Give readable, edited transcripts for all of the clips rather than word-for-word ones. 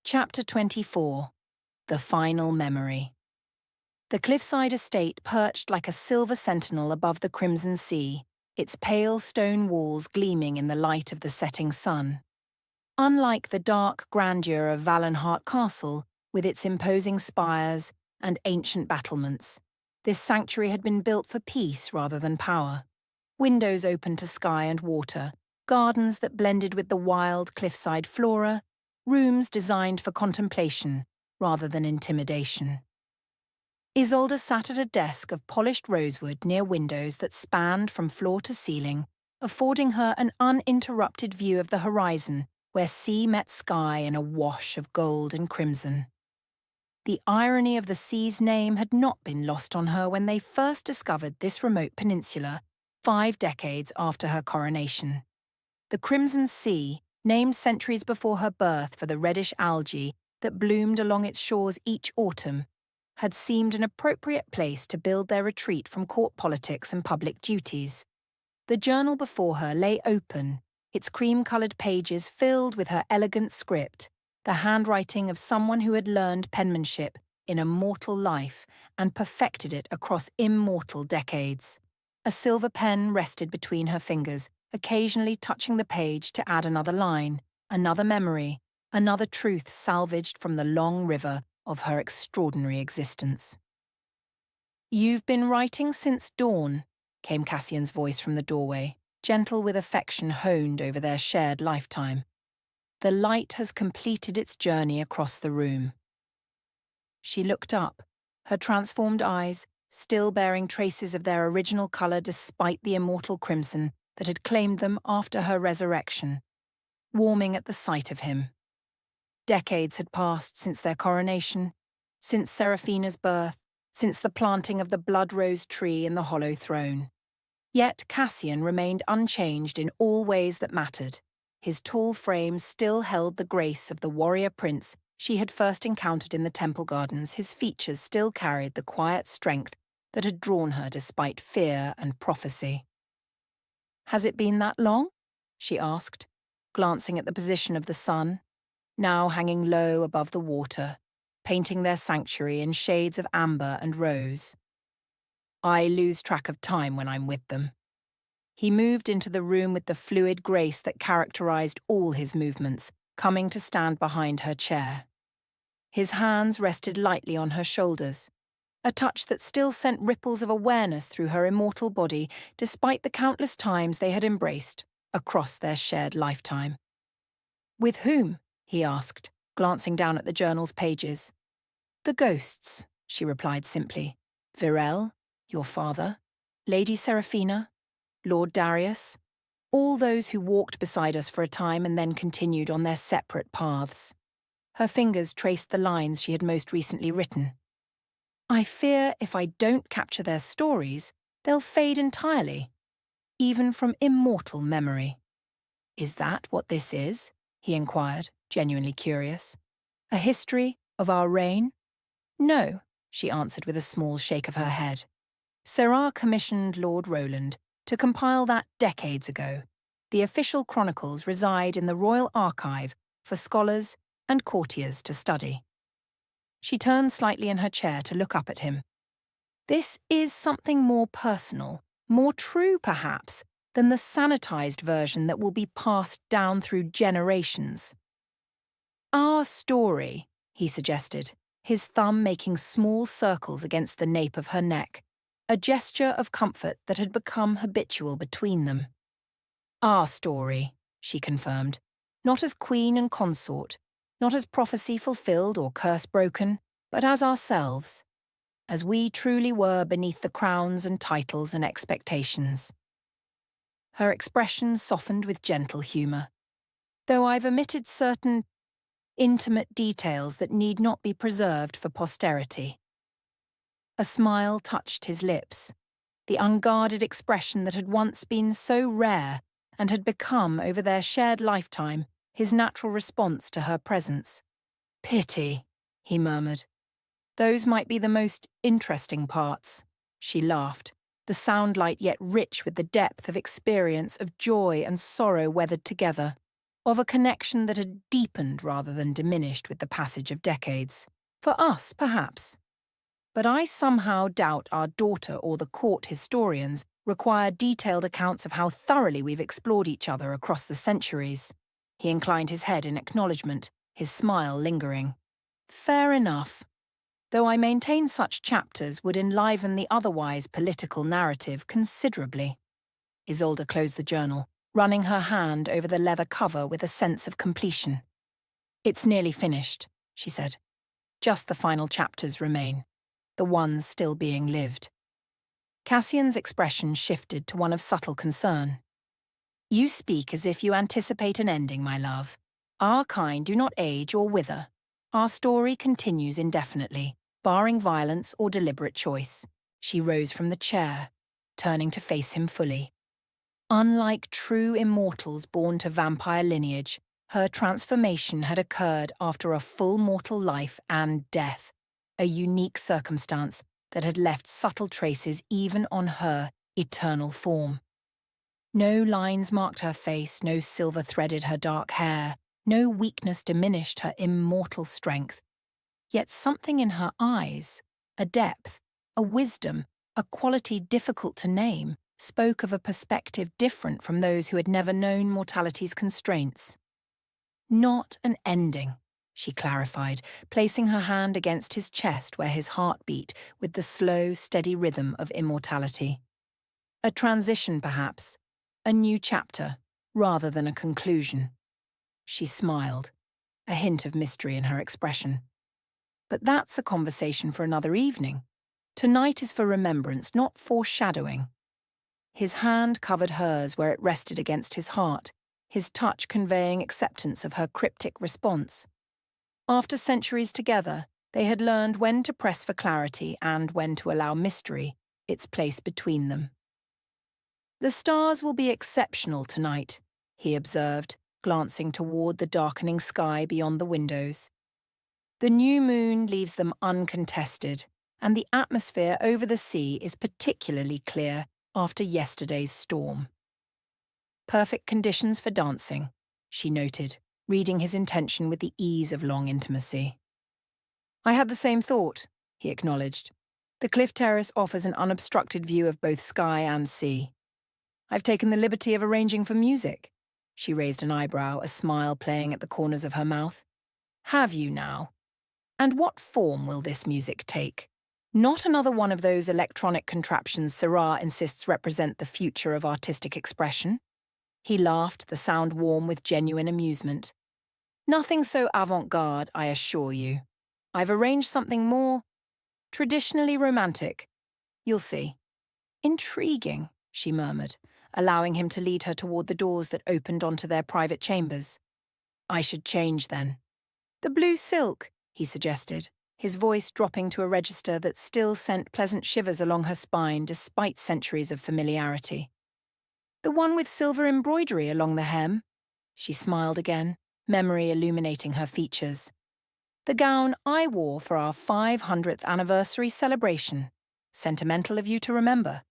Chapter 24. The Final Memory. The cliffside estate perched like a silver sentinel above the crimson sea, its pale stone walls gleaming in the light of the setting sun. Unlike the dark grandeur of Valenhart Castle, with its imposing spires and ancient battlements, this sanctuary had been built for peace rather than power. Windows open to sky and water, gardens that blended with the wild cliffside flora, rooms designed for contemplation rather than intimidation. Isolde sat at a desk of polished rosewood near windows that spanned from floor to ceiling, affording her an uninterrupted view of the horizon where sea met sky in a wash of gold and crimson. The irony of the sea's name had not been lost on her when they first discovered this remote peninsula 5 decades after her coronation. The Crimson Sea, named centuries before her birth for the reddish algae that bloomed along its shores each autumn, had seemed an appropriate place to build their retreat from court politics and public duties. The journal before her lay open, its cream-coloured pages filled with her elegant script, the handwriting of someone who had learned penmanship in a mortal life and perfected it across immortal decades. A silver pen rested between her fingers, occasionally touching the page to add another line, another memory, another truth salvaged from the long river of her extraordinary existence. "You've been writing since dawn," came Cassian's voice from the doorway, gentle with affection honed over their shared lifetime. The light has completed its journey across the room. She looked up, her transformed eyes still bearing traces of their original colour despite the immortal crimson that had claimed them after her resurrection, warming at the sight of him. Decades had passed since their coronation, since Seraphina's birth, since the planting of the blood-rose tree in the hollow throne. Yet Cassian remained unchanged in all ways that mattered. His tall frame still held the grace of the warrior prince she had first encountered in the temple gardens. His features still carried the quiet strength that had drawn her despite fear and prophecy. "Has it been that long?" she asked, glancing at the position of the sun, now hanging low above the water, painting their sanctuary in shades of amber and rose. "I lose track of time when I'm with them." He moved into the room with the fluid grace that characterized all his movements, coming to stand behind her chair. His hands rested lightly on her shoulders, a touch that still sent ripples of awareness through her immortal body despite the countless times they had embraced across their shared lifetime. "With whom?" he asked, glancing down at the journal's pages. "The ghosts," she replied simply. "Veil, your father, Lady Seraphina, Lord Darius, all those who walked beside us for a time and then continued on their separate paths." Her fingers traced the lines she had most recently written. "I fear if I don't capture their stories, they'll fade entirely, even from immortal memory." "Is that what this is?" he inquired, genuinely curious. "A history of our reign?" "No," she answered with a small shake of her head. "Serra commissioned Lord Roland to compile that decades ago. The official chronicles reside in the Royal Archive for scholars and courtiers to study." She turned slightly in her chair to look up at him. "This is something more personal, more true perhaps, than the sanitized version that will be passed down through generations." "Our story," he suggested, his thumb making small circles against the nape of her neck, a gesture of comfort that had become habitual between them. "Our story," she confirmed, "not as queen and consort, not as prophecy fulfilled or curse broken, but as ourselves, as we truly were beneath the crowns and titles and expectations." Her expression softened with gentle humour. "Though I've omitted certain intimate details that need not be preserved for posterity." A smile touched his lips, the unguarded expression that had once been so rare and had become, over their shared lifetime, his natural response to her presence. "Pity," he murmured. "Those might be the most interesting parts." She laughed, the sound light yet rich with the depth of experience of joy and sorrow weathered together. of a connection that had deepened rather than diminished with the passage of decades. For us, perhaps. But I somehow doubt our daughter or the court historians require detailed accounts of how thoroughly we've explored each other across the centuries. He inclined his head in acknowledgement, his smile lingering. Fair enough. Though I maintain such chapters would enliven the otherwise political narrative considerably. Isolde closed the journal, running her hand over the leather cover with a sense of completion. It's nearly finished, she said. Just the final chapters remain, the ones still being lived. Cassian's expression shifted to one of subtle concern. You speak as if you anticipate an ending, my love. Our kind do not age or wither. Our story continues indefinitely, barring violence or deliberate choice. She rose from the chair, turning to face him fully. Unlike true immortals born to vampire lineage, her transformation had occurred after a full mortal life and death, a unique circumstance that had left subtle traces even on her eternal form. No lines marked her face, no silver threaded her dark hair, no weakness diminished her immortal strength. Yet something in her eyes, a depth, a wisdom, a quality difficult to name, spoke of a perspective different from those who had never known mortality's constraints. Not an ending, she clarified, placing her hand against his chest where his heart beat with the slow, steady rhythm of immortality. A transition, perhaps, a new chapter, rather than a conclusion. She smiled, a hint of mystery in her expression. But that's a conversation for another evening. Tonight is for remembrance, not foreshadowing. His hand covered hers where it rested against his heart, his touch conveying acceptance of her cryptic response. After centuries together, they had learned when to press for clarity and when to allow mystery its place between them. The stars will be exceptional tonight, he observed, glancing toward the darkening sky beyond the windows. The new moon leaves them uncontested, and the atmosphere over the sea is particularly clear after yesterday's storm. Perfect conditions for dancing, she noted, reading his intention with the ease of long intimacy. I had the same thought, he acknowledged. The cliff terrace offers an unobstructed view of both sky and sea. I've taken the liberty of arranging for music. She raised an eyebrow, a smile playing at the corners of her mouth. Have you now? And what form will this music take? Not another one of those electronic contraptions Syrah insists represent the future of artistic expression. He laughed, the sound warm with genuine amusement. Nothing so avant-garde, I assure you. I've arranged something more traditionally romantic. You'll see. Intriguing, she murmured, allowing him to lead her toward the doors that opened onto their private chambers. I should change then. The blue silk, he suggested, his voice dropping to a register that still sent pleasant shivers along her spine despite centuries of familiarity. The one with silver embroidery along the hem? She smiled again, memory illuminating her features. The gown I wore for our 500th anniversary celebration. Sentimental of you to remember.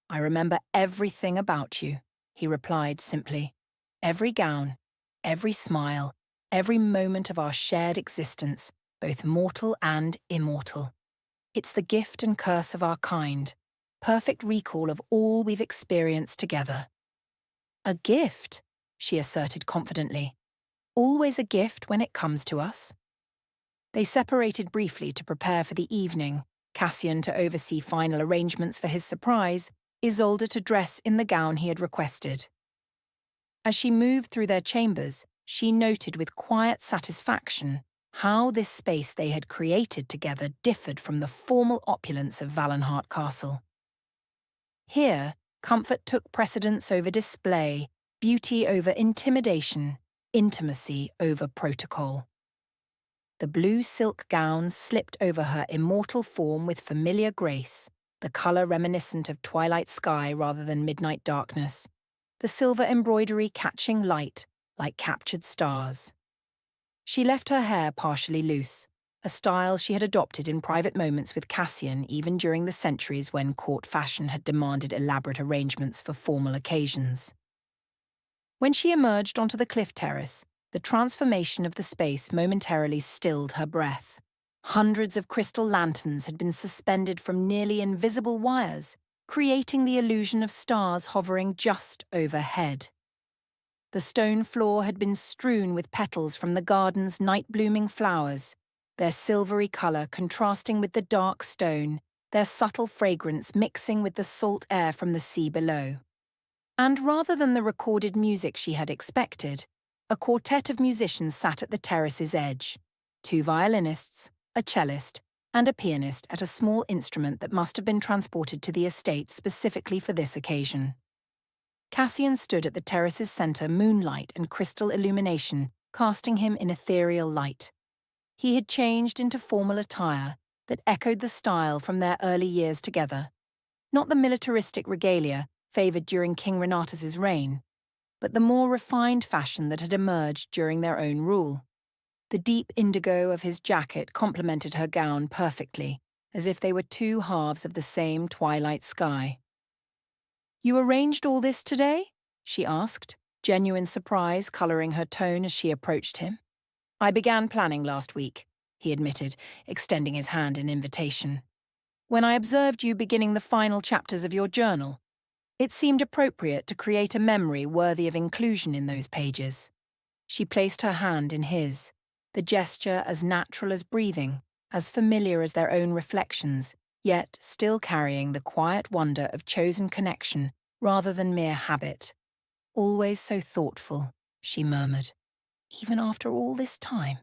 I remember everything about you, he replied simply. Every gown, every smile, every moment of our shared existence, both mortal and immortal. It's the gift and curse of our kind, perfect recall of all we've experienced together. A gift, she asserted confidently. Always a gift when it comes to us. They separated briefly to prepare for the evening, Cassian to oversee final arrangements for his surprise, Isolde to dress in the gown he had requested. As she moved through their chambers, she noted with quiet satisfaction how this space they had created together differed from the formal opulence of Valenhart Castle. Here, comfort took precedence over display, beauty over intimidation, intimacy over protocol. The blue silk gown slipped over her immortal form with familiar grace, the colour reminiscent of twilight sky rather than midnight darkness, the silver embroidery catching light like captured stars. She left her hair partially loose, a style she had adopted in private moments with Cassian even during the centuries when court fashion had demanded elaborate arrangements for formal occasions. When she emerged onto the cliff terrace, the transformation of the space momentarily stilled her breath. Hundreds of crystal lanterns had been suspended from nearly invisible wires, creating the illusion of stars hovering just overhead. The stone floor had been strewn with petals from the garden's night-blooming flowers, their silvery colour contrasting with the dark stone, their subtle fragrance mixing with the salt air from the sea below. And rather than the recorded music she had expected, a quartet of musicians sat at the terrace's edge. 2 violinists, a cellist, and a pianist at a small instrument that must have been transported to the estate specifically for this occasion. Cassian stood at the terrace's centre, moonlight and crystal illumination casting him in ethereal light. He had changed into formal attire that echoed the style from their early years together. Not the militaristic regalia favoured during King Renatus's reign, but the more refined fashion that had emerged during their own rule. The deep indigo of his jacket complemented her gown perfectly, as if they were 2 halves of the same twilight sky. "You arranged all this today?" she asked, genuine surprise colouring her tone as she approached him. "I began planning last week," he admitted, extending his hand in invitation. "When I observed you beginning the final chapters of your journal, it seemed appropriate to create a memory worthy of inclusion in those pages." She placed her hand in his, the gesture as natural as breathing, as familiar as their own reflections, yet still carrying the quiet wonder of chosen connection rather than mere habit. "Always so thoughtful," she murmured, "even after all this time."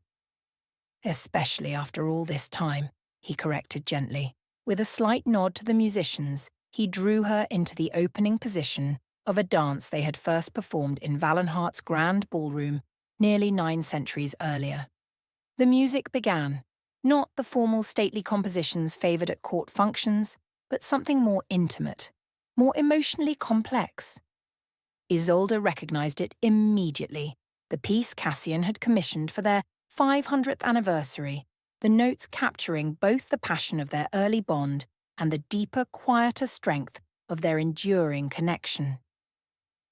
"Especially after all this time," he corrected gently. With a slight nod to the musicians, he drew her into the opening position of a dance they had first performed in Valenhart's grand ballroom nearly 9 centuries earlier. The music began, not the formal stately compositions favoured at court functions, but something more intimate, more emotionally complex. Isolde recognised it immediately, the piece Cassian had commissioned for their 500th anniversary, the notes capturing both the passion of their early bond and the deeper, quieter strength of their enduring connection.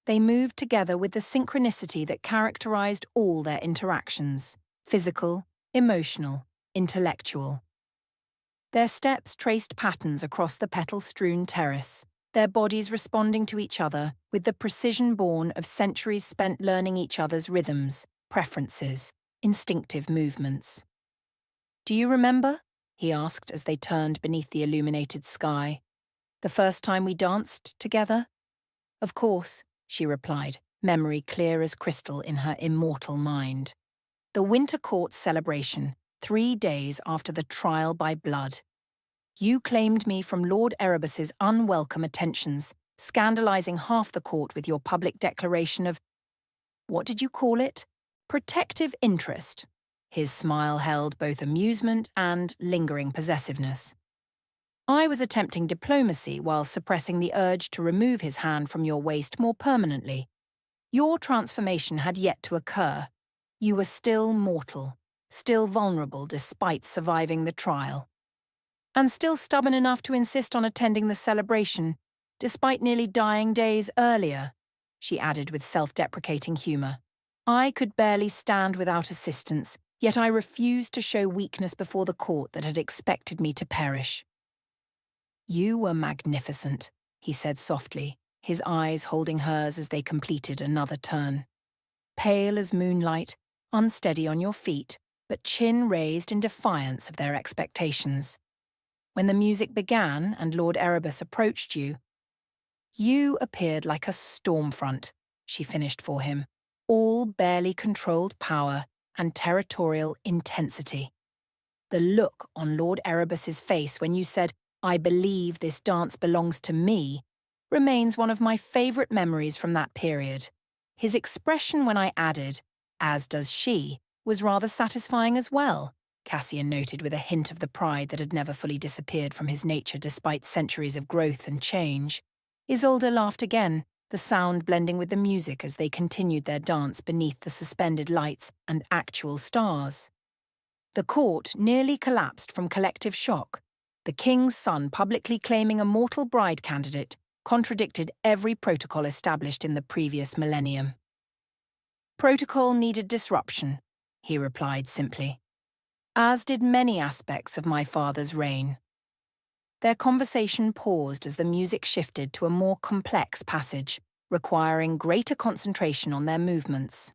They moved together with the synchronicity that characterised all their interactions, physical, emotional, intellectual. Their steps traced patterns across the petal-strewn terrace, their bodies responding to each other with the precision born of centuries spent learning each other's rhythms, preferences, instinctive movements. "Do you remember?" he asked as they turned beneath the illuminated sky. "The first time we danced together?" "Of course," she replied, memory clear as crystal in her immortal mind. "The Winter Court celebration, 3 days after the trial by blood. You claimed me from Lord Erebus's unwelcome attentions, scandalising half the court with your public declaration of, what did you call it? Protective interest." His smile held both amusement and lingering possessiveness. "I was attempting diplomacy while suppressing the urge to remove his hand from your waist more permanently. Your transformation had yet to occur. You were still mortal, still vulnerable despite surviving the trial. And still stubborn enough to insist on attending the celebration, despite nearly dying days earlier," she added with self-deprecating humour. "I could barely stand without assistance, yet I refused to show weakness before the court that had expected me to perish." "You were magnificent," he said softly, his eyes holding hers as they completed another turn. "Pale as moonlight, unsteady on your feet, but chin raised in defiance of their expectations. When the music began and Lord Erebus approached you, you appeared like a storm front," she finished for him, "all barely controlled power and territorial intensity. The look on Lord Erebus's face when you said, 'I believe this dance belongs to me,' remains one of my favourite memories from that period. His expression when I added, 'as does she,' was rather satisfying as well," Cassian noted with a hint of the pride that had never fully disappeared from his nature despite centuries of growth and change. Isolde laughed again, the sound blending with the music as they continued their dance beneath the suspended lights and actual stars. The court nearly collapsed from collective shock. The king's son publicly claiming a mortal bride candidate contradicted every protocol established in the previous millennium. Protocol needed disruption, he replied simply, as did many aspects of my father's reign. Their conversation paused as the music shifted to a more complex passage, requiring greater concentration on their movements.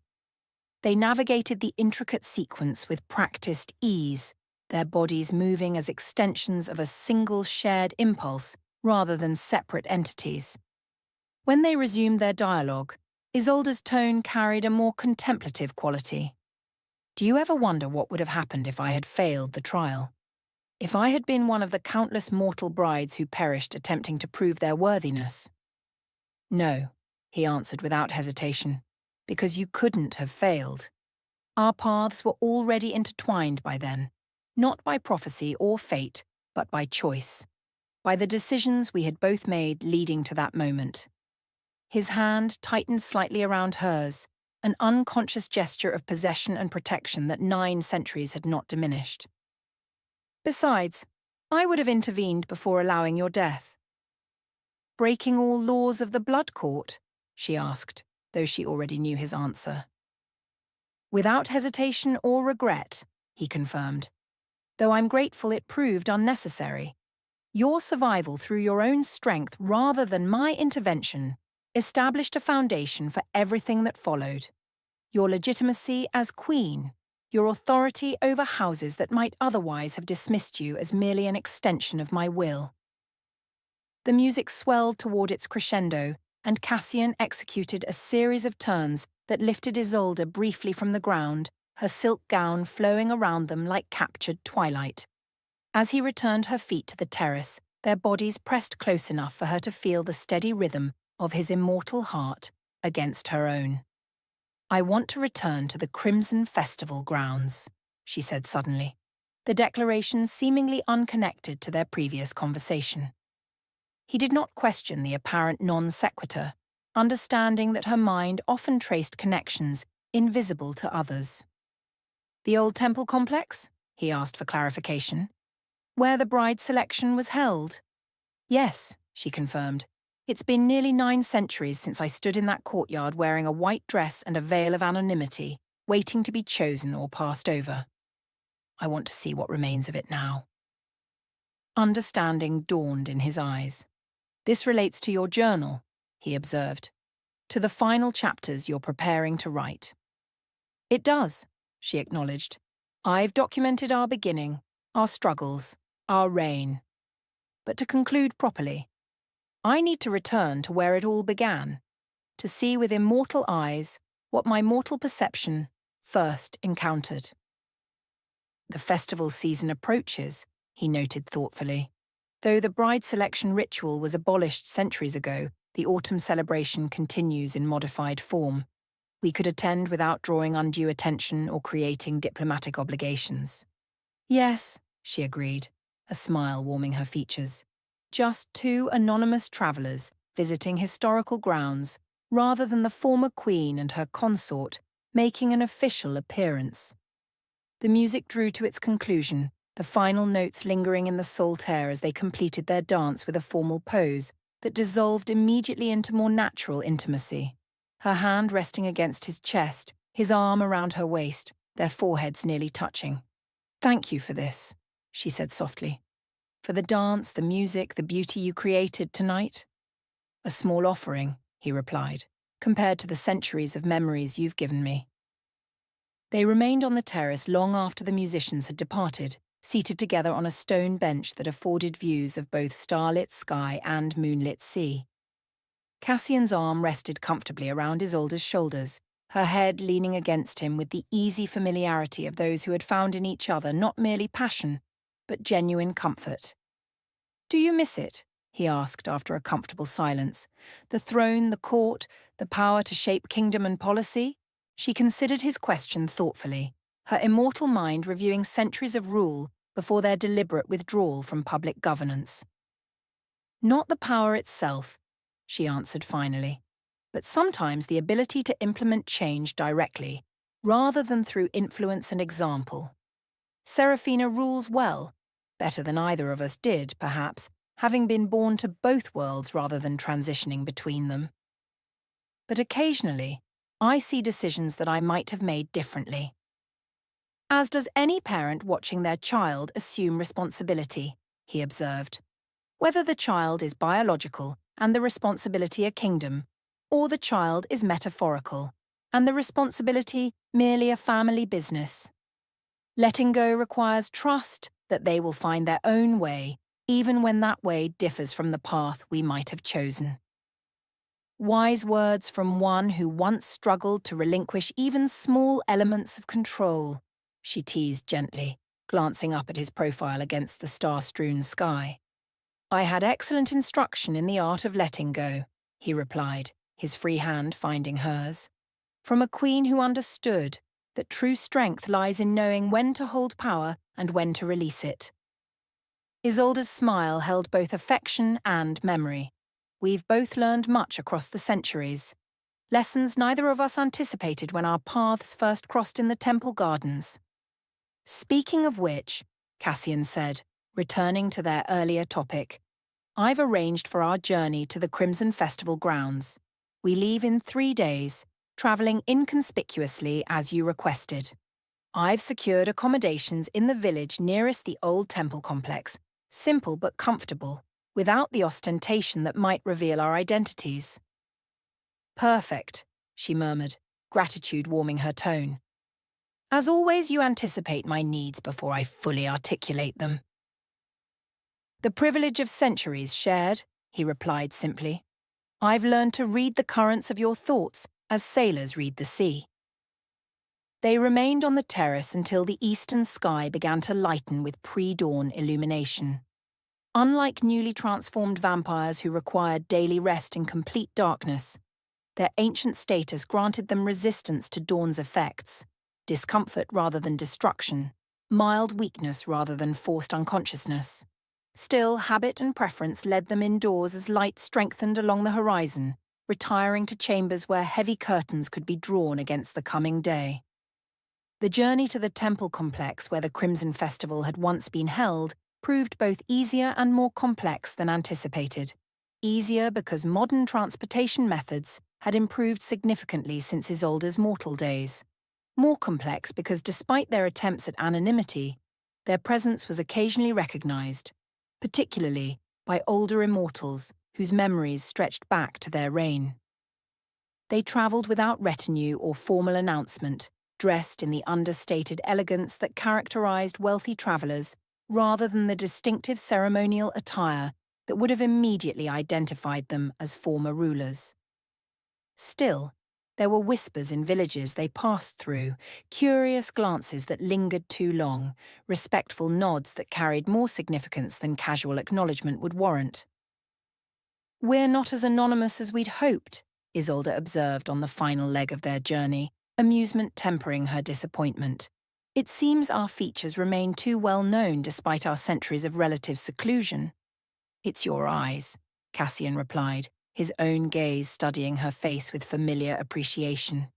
They navigated the intricate sequence with practiced ease, their bodies moving as extensions of a single shared impulse rather than separate entities. When they resumed their dialogue, Isolde's tone carried a more contemplative quality. Do you ever wonder what would have happened if I had failed the trial? If I had been one of the countless mortal brides who perished attempting to prove their worthiness? No, he answered without hesitation, because you couldn't have failed. Our paths were already intertwined by then, not by prophecy or fate, but by choice, by the decisions we had both made leading to that moment. His hand tightened slightly around hers, an unconscious gesture of possession and protection that 9 centuries had not diminished. Besides, I would have intervened before allowing your death. Breaking all laws of the blood court? She asked, though she already knew his answer. Without hesitation or regret, he confirmed, though I'm grateful it proved unnecessary. Your survival through your own strength rather than my intervention established a foundation for everything that followed. Your legitimacy as queen, your authority over houses that might otherwise have dismissed you as merely an extension of my will. The music swelled toward its crescendo, and Cassian executed a series of turns that lifted Isolde briefly from the ground, her silk gown flowing around them like captured twilight. As he returned her feet to the terrace, their bodies pressed close enough for her to feel the steady rhythm of his immortal heart against her own. I want to return to the Crimson Festival grounds, she said suddenly, the declaration seemingly unconnected to their previous conversation. He did not question the apparent non sequitur, understanding that her mind often traced connections invisible to others. The old temple complex? He asked for clarification. Where the bride selection was held? Yes, she confirmed. It's been nearly 9 centuries since I stood in that courtyard wearing a white dress and a veil of anonymity, waiting to be chosen or passed over. I want to see what remains of it now. Understanding dawned in his eyes. This relates to your journal, he observed, to the final chapters you're preparing to write. It does, she acknowledged. I've documented our beginning, our struggles, our reign. But to conclude properly, I need to return to where it all began, to see with immortal eyes what my mortal perception first encountered. The festival season approaches, he noted thoughtfully. Though the bride selection ritual was abolished centuries ago, the autumn celebration continues in modified form. We could attend without drawing undue attention or creating diplomatic obligations. Yes, she agreed, a smile warming her features. Just 2 anonymous travellers visiting historical grounds, rather than the former queen and her consort making an official appearance. The music drew to its conclusion, the final notes lingering in the salt air as they completed their dance with a formal pose that dissolved immediately into more natural intimacy. Her hand resting against his chest, his arm around her waist, their foreheads nearly touching. Thank you for this, she said softly. For the dance, the music, the beauty you created tonight? A small offering, he replied, compared to the centuries of memories you've given me. They remained on the terrace long after the musicians had departed, seated together on a stone bench that afforded views of both starlit sky and moonlit sea. Cassian's arm rested comfortably around Isolde's shoulders, her head leaning against him with the easy familiarity of those who had found in each other not merely passion, but genuine comfort. Do you miss it? He asked after a comfortable silence. The throne, the court, the power to shape kingdom and policy? She considered his question thoughtfully, her immortal mind reviewing centuries of rule before their deliberate withdrawal from public governance. Not the power itself, she answered finally, but sometimes the ability to implement change directly, rather than through influence and example. Serafina rules well, better than either of us did, perhaps, having been born to both worlds rather than transitioning between them. But occasionally, I see decisions that I might have made differently. As does any parent watching their child assume responsibility, he observed. Whether the child is biological and the responsibility a kingdom, or the child is metaphorical and the responsibility merely a family business. Letting go requires trust that they will find their own way, even when that way differs from the path we might have chosen. Wise words from one who once struggled to relinquish even small elements of control, she teased gently, glancing up at his profile against the star-strewn sky. I had excellent instruction in the art of letting go, he replied, his free hand finding hers. From a queen who understood that true strength lies in knowing when to hold power and when to release it. Isolde's smile held both affection and memory. We've both learned much across the centuries. Lessons neither of us anticipated when our paths first crossed in the temple gardens. Speaking of which, Cassian said, returning to their earlier topic, I've arranged for our journey to the Crimson Festival grounds. We leave in 3 days, travelling inconspicuously as you requested. I've secured accommodations in the village nearest the old temple complex, simple but comfortable, without the ostentation that might reveal our identities. Perfect, she murmured, gratitude warming her tone. As always, you anticipate my needs before I fully articulate them. The privilege of centuries shared, he replied simply. I've learned to read the currents of your thoughts as sailors read the sea. They remained on the terrace until the eastern sky began to lighten with pre-dawn illumination. Unlike newly transformed vampires who required daily rest in complete darkness, their ancient status granted them resistance to dawn's effects, discomfort rather than destruction, mild weakness rather than forced unconsciousness. Still, habit and preference led them indoors as light strengthened along the horizon, retiring to chambers where heavy curtains could be drawn against the coming day. The journey to the temple complex where the Crimson Festival had once been held proved both easier and more complex than anticipated. Easier because modern transportation methods had improved significantly since Isolde's mortal days. More complex because despite their attempts at anonymity, their presence was occasionally recognized, particularly by older immortals whose memories stretched back to their reign. They travelled without retinue or formal announcement, dressed in the understated elegance that characterized wealthy travellers rather than the distinctive ceremonial attire that would have immediately identified them as former rulers. Still, there were whispers in villages they passed through, curious glances that lingered too long, respectful nods that carried more significance than casual acknowledgement would warrant. We're not as anonymous as we'd hoped, Isolde observed on the final leg of their journey, amusement tempering her disappointment. It seems our features remain too well known despite our centuries of relative seclusion. It's your eyes, Cassian replied, his own gaze studying her face with familiar appreciation.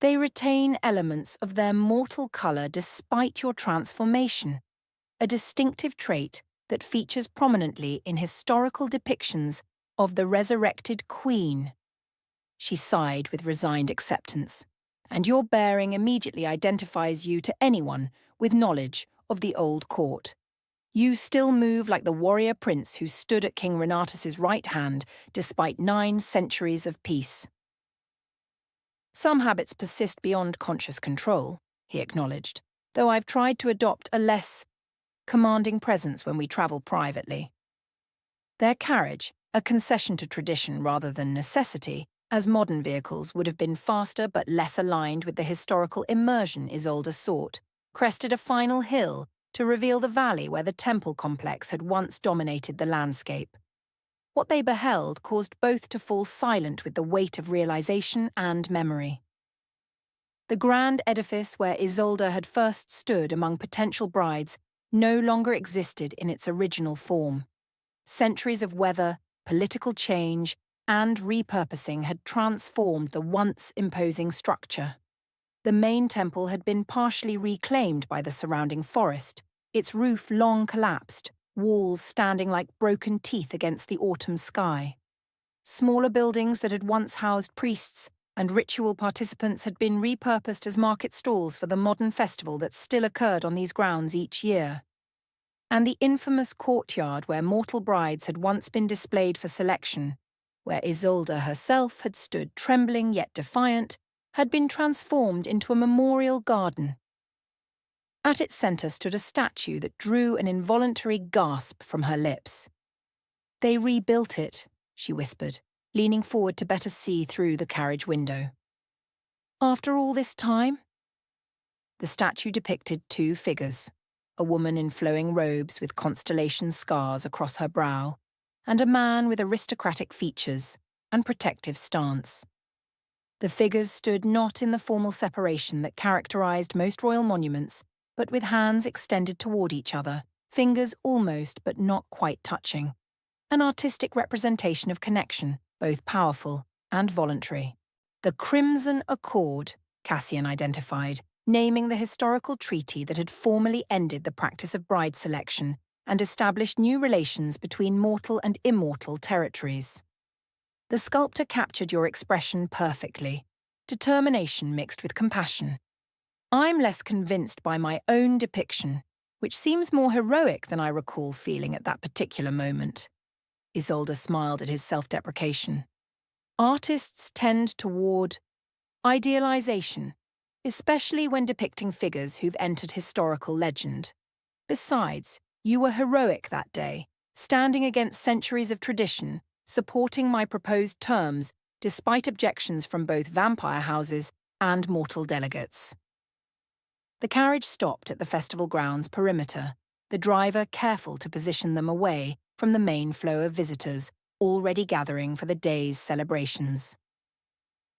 They retain elements of their mortal colour despite your transformation, a distinctive trait that features prominently in historical depictions of the resurrected queen. She sighed with resigned acceptance. And your bearing immediately identifies you to anyone with knowledge of the old court. You still move like the warrior prince who stood at King Renatus's right hand despite 9 centuries of peace. Some habits persist beyond conscious control, he acknowledged, though I've tried to adopt a less commanding presence when we travel privately. Their carriage, a concession to tradition rather than necessity, as modern vehicles would have been faster but less aligned with the historical immersion Isolde sought, crested a final hill to reveal the valley where the temple complex had once dominated the landscape. What they beheld caused both to fall silent with the weight of realization and memory. The grand edifice where Isolde had first stood among potential brides no longer existed in its original form. Centuries of weather, political change, and repurposing had transformed the once imposing structure. The main temple had been partially reclaimed by the surrounding forest, its roof long collapsed, walls standing like broken teeth against the autumn sky. Smaller buildings that had once housed priests and ritual participants had been repurposed as market stalls for the modern festival that still occurred on these grounds each year. And the infamous courtyard where mortal brides had once been displayed for selection, where Isolde herself had stood trembling yet defiant, had been transformed into a memorial garden. At its centre stood a statue that drew an involuntary gasp from her lips. "They rebuilt it," she whispered, leaning forward to better see through the carriage window. "After all this time?" The statue depicted two figures, a woman in flowing robes with constellation scars across her brow, and a man with aristocratic features and protective stance. The figures stood not in the formal separation that characterized most royal monuments, but with hands extended toward each other, fingers almost but not quite touching. An artistic representation of connection, both powerful and voluntary. The Crimson Accord, Cassian identified, naming the historical treaty that had formally ended the practice of bride selection and established new relations between mortal and immortal territories. The sculptor captured your expression perfectly, determination mixed with compassion. I'm less convinced by my own depiction, which seems more heroic than I recall feeling at that particular moment. Isolde smiled at his self-deprecation. Artists tend toward idealization, especially when depicting figures who've entered historical legend. Besides, you were heroic that day, standing against centuries of tradition, supporting my proposed terms despite objections from both vampire houses and mortal delegates. The carriage stopped at the festival grounds perimeter, the driver careful to position them away from the main flow of visitors already gathering for the day's celebrations.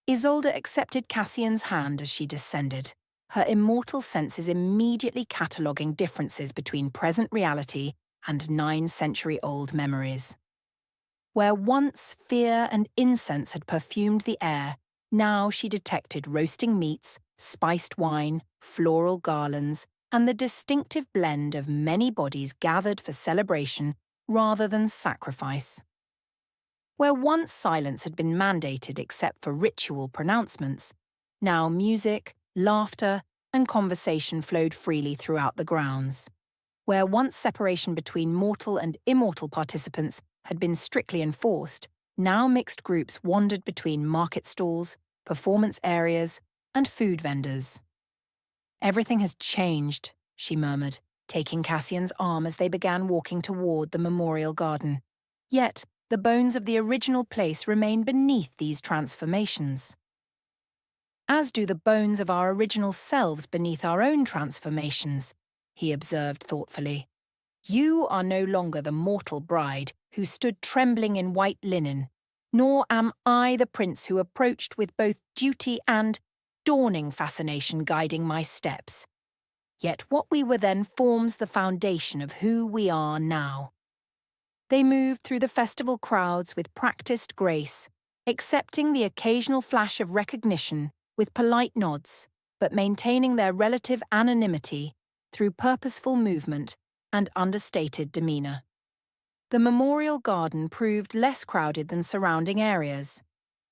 Isolde accepted Cassian's hand as she descended, her immortal senses immediately cataloguing differences between present reality and 9-century-old memories. Where once fear and incense had perfumed the air, now she detected roasting meats, spiced wine, floral garlands, and the distinctive blend of many bodies gathered for celebration rather than sacrifice. Where once silence had been mandated except for ritual pronouncements, now music, laughter, and conversation flowed freely throughout the grounds. Where once separation between mortal and immortal participants had been strictly enforced, now mixed groups wandered between market stalls, performance areas, and food vendors. "Everything has changed," she murmured, taking Cassian's arm as they began walking toward the memorial garden. Yet, the bones of the original place remain beneath these transformations. As do the bones of our original selves beneath our own transformations, he observed thoughtfully. You are no longer the mortal bride who stood trembling in white linen, nor am I the prince who approached with both duty and dawning fascination guiding my steps. Yet what we were then forms the foundation of who we are now. They moved through the festival crowds with practiced grace, accepting the occasional flash of recognition with polite nods, but maintaining their relative anonymity through purposeful movement and understated demeanor. The memorial garden proved less crowded than surrounding areas,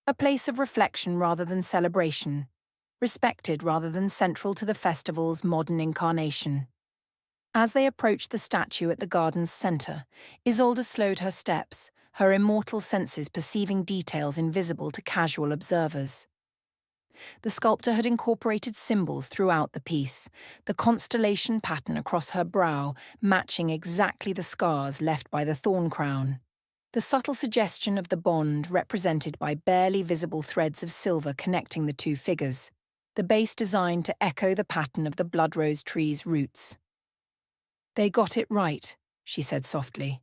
a place of reflection rather than celebration, respected rather than central to the festival's modern incarnation. As they approached the statue at the garden's center, Isolde slowed her steps, her immortal senses perceiving details invisible to casual observers. The sculptor had incorporated symbols throughout the piece, the constellation pattern across her brow matching exactly the scars left by the thorn crown. The subtle suggestion of the bond represented by barely visible threads of silver connecting the two figures, the base designed to echo the pattern of the bloodrose tree's roots. "They got it right," she said softly.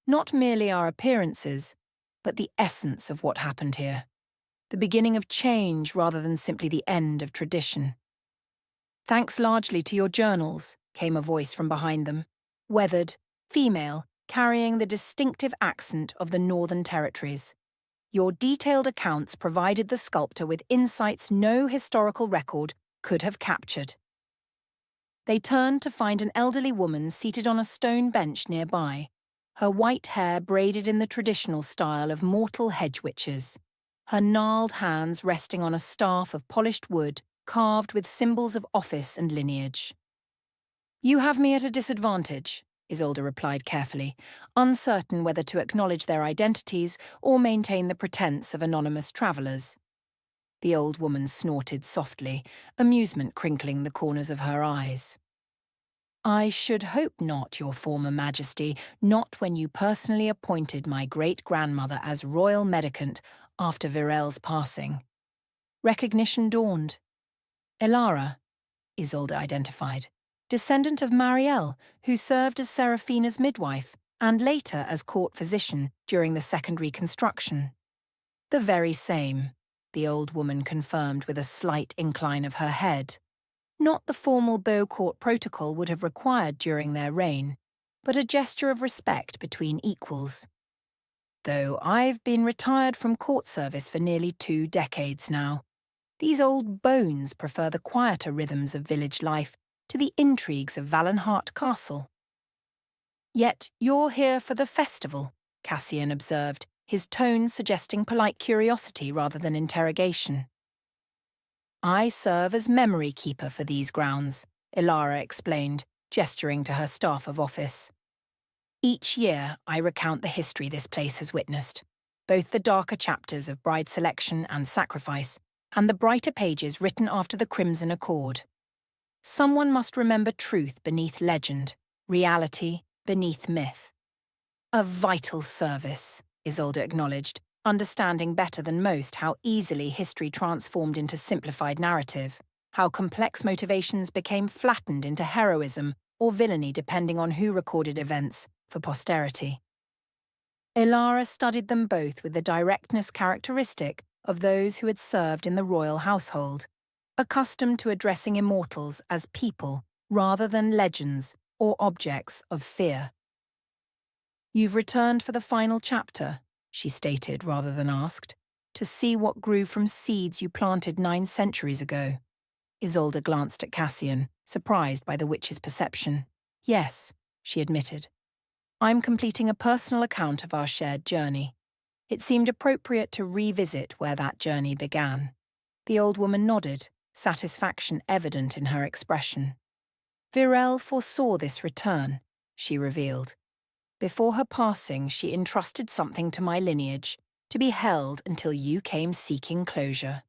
"Not merely our appearances, but the essence of what happened here. The beginning of change rather than simply the end of tradition." "Thanks largely to your journals," came a voice from behind them, weathered, female, carrying the distinctive accent of the Northern Territories. "Your detailed accounts provided the sculptor with insights no historical record could have captured." They turned to find an elderly woman seated on a stone bench nearby, her white hair braided in the traditional style of mortal hedge witches. her gnarled hands resting on a staff of polished wood carved with symbols of office and lineage. "You have me at a disadvantage," Isolde replied carefully, uncertain whether to acknowledge their identities or maintain the pretense of anonymous travellers. The old woman snorted softly, amusement crinkling the corners of her eyes. "I should hope not, your former majesty, not when you personally appointed my great-grandmother as royal medicant after Virel's passing." Recognition dawned. "Elara," Isolde identified, descendant of Marielle, who served as Seraphina's midwife and later as court physician during the Second Reconstruction. "The very same," the old woman confirmed with a slight incline of her head. Not the formal beau court protocol would have required during their reign, but a gesture of respect between equals. "Though I've been retired from court service for nearly 2 decades now. These old bones prefer the quieter rhythms of village life to the intrigues of Valenhart Castle." "Yet you're here for the festival," Cassian observed, his tone suggesting polite curiosity rather than interrogation. "I serve as memory keeper for these grounds," Elara explained, gesturing to her staff of office. "Each year I recount the history this place has witnessed, both the darker chapters of bride selection and sacrifice, and the brighter pages written after the Crimson Accord. Someone must remember truth beneath legend, reality beneath myth." "A vital service," Isolde acknowledged, understanding better than most how easily history transformed into simplified narrative, how complex motivations became flattened into heroism or villainy depending on who recorded events for posterity. Elara studied them both with the directness characteristic of those who had served in the royal household, accustomed to addressing immortals as people rather than legends or objects of fear. "You've returned for the final chapter," she stated rather than asked, "to see what grew from seeds you planted 9 centuries ago." Isolde glanced at Cassian, surprised by the witch's perception. "Yes," she admitted. "I'm completing a personal account of our shared journey. It seemed appropriate to revisit where that journey began." The old woman nodded, satisfaction evident in her expression. "Virel foresaw this return," she revealed. "Before her passing, she entrusted something to my lineage, to be held until you came seeking closure."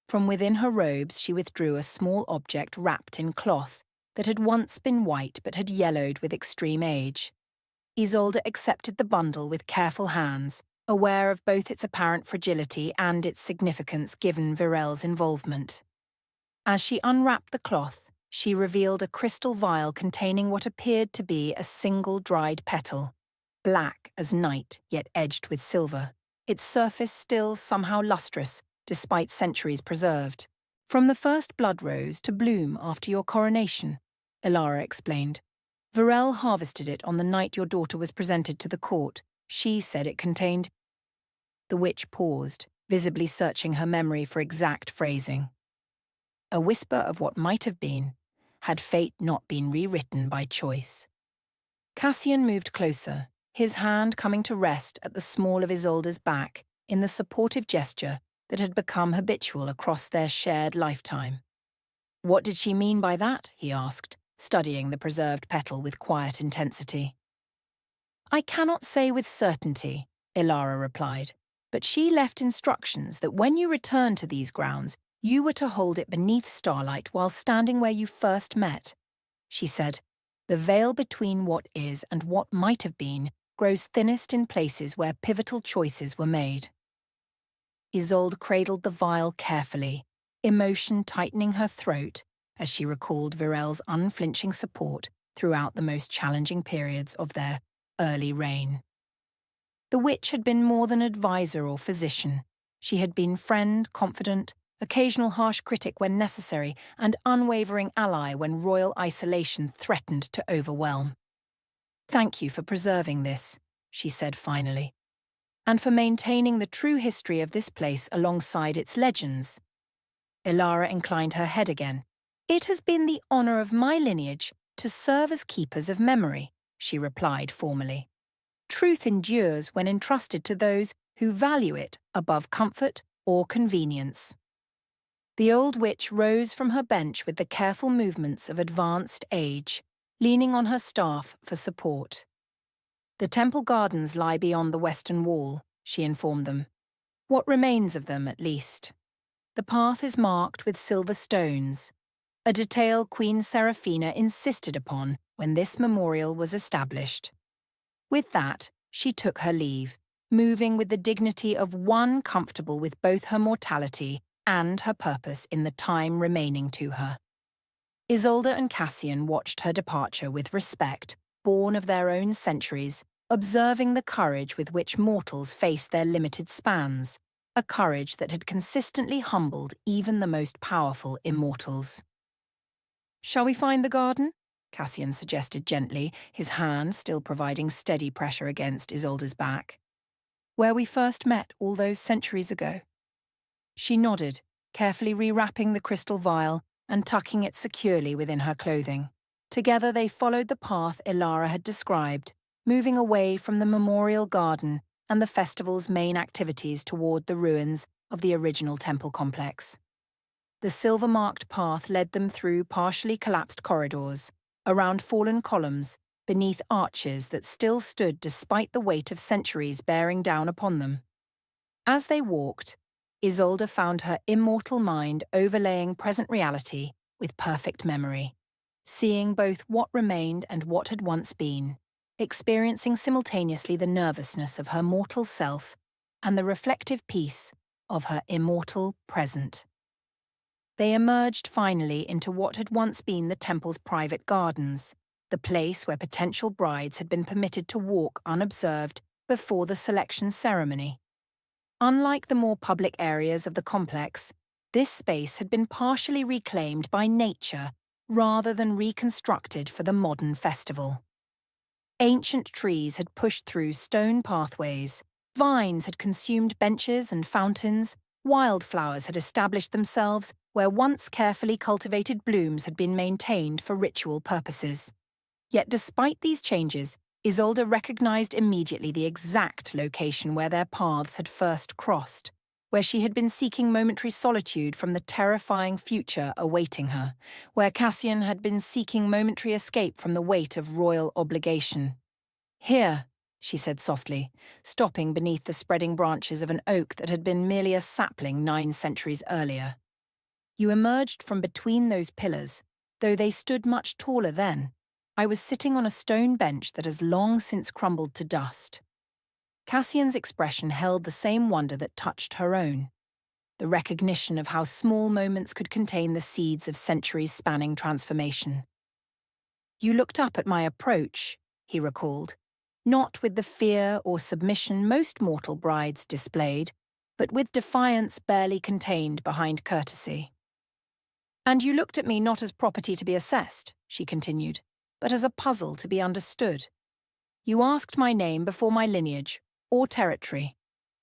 From within her robes she withdrew a small object wrapped in cloth that had once been white but had yellowed with extreme age. Isolde accepted the bundle with careful hands, aware of both its apparent fragility and its significance given Virel's involvement. As she unwrapped the cloth, she revealed a crystal vial containing what appeared to be a single dried petal, black as night yet edged with silver, its surface still somehow lustrous despite centuries preserved. "From the first blood rose to bloom after your coronation," Elara explained. "Virel harvested it on the night your daughter was presented to the court. She said it contained—" The witch paused, visibly searching her memory for exact phrasing. "A whisper of what might have been, had fate not been rewritten by choice." Cassian moved closer, his hand coming to rest at the small of Isolde's back in the supportive gesture that had become habitual across their shared lifetime. "What did she mean by that?" he asked, studying the preserved petal with quiet intensity. "I cannot say with certainty," Elara replied, "but she left instructions that when you return to these grounds, you were to hold it beneath starlight while standing where you first met. She said, 'The veil between what is and what might have been grows thinnest in places where pivotal choices were made.'" Isolde cradled the vial carefully, emotion tightening her throat as she recalled Virel's unflinching support throughout the most challenging periods of their early reign. The witch had been more than advisor or physician. She had been friend, confidant, occasional harsh critic when necessary, and unwavering ally when royal isolation threatened to overwhelm. "Thank you for preserving this," she said finally, "and for maintaining the true history of this place alongside its legends." Elara inclined her head again. "It has been the honor of my lineage to serve as keepers of memory," she replied formally. "Truth endures when entrusted to those who value it above comfort or convenience. The old witch rose from her bench with the careful movements of advanced age, leaning on her staff for support. "The temple gardens lie beyond the western wall," she informed them. "What remains of them, at least. The path is marked with silver stones, a detail Queen Seraphina insisted upon when this memorial was established." With that, she took her leave, moving with the dignity of one comfortable with both her mortality and her purpose in the time remaining to her. Isolde and Cassian watched her departure with respect, born of their own centuries, observing the courage with which mortals face their limited spans, a courage that had consistently humbled even the most powerful immortals. "Shall we find the garden?" Cassian suggested gently, his hand still providing steady pressure against Isolde's back. "Where we first met all those centuries ago." She nodded, carefully rewrapping the crystal vial and tucking it securely within her clothing. Together they followed the path Ilara had described, moving away from the memorial garden and the festival's main activities toward the ruins of the original temple complex. The silver-marked path led them through partially collapsed corridors, around fallen columns, beneath arches that still stood despite the weight of centuries bearing down upon them. As they walked, Isolde found her immortal mind overlaying present reality with perfect memory, seeing both what remained and what had once been, experiencing simultaneously the nervousness of her mortal self and the reflective peace of her immortal present. They emerged finally into what had once been the temple's private gardens, the place where potential brides had been permitted to walk unobserved before the selection ceremony. Unlike the more public areas of the complex, this space had been partially reclaimed by nature rather than reconstructed for the modern festival. Ancient trees had pushed through stone pathways, vines had consumed benches and fountains, wildflowers had established themselves where once carefully cultivated blooms had been maintained for ritual purposes. Yet despite these changes, Isolde recognized immediately the exact location where their paths had first crossed, where she had been seeking momentary solitude from the terrifying future awaiting her, where Cassian had been seeking momentary escape from the weight of royal obligation. "Here," she said softly, stopping beneath the spreading branches of an oak that had been merely a sapling 9 centuries earlier. "You emerged from between those pillars, though they stood much taller then. I was sitting on a stone bench that has long since crumbled to dust." Cassian's expression held the same wonder that touched her own, the recognition of how small moments could contain the seeds of centuries-spanning transformation. "You looked up at my approach," he recalled, not with the fear or submission most mortal brides displayed, but with defiance barely contained behind courtesy. "And you looked at me not as property to be assessed," she continued, "but as a puzzle to be understood. You asked my name before my lineage, or territory,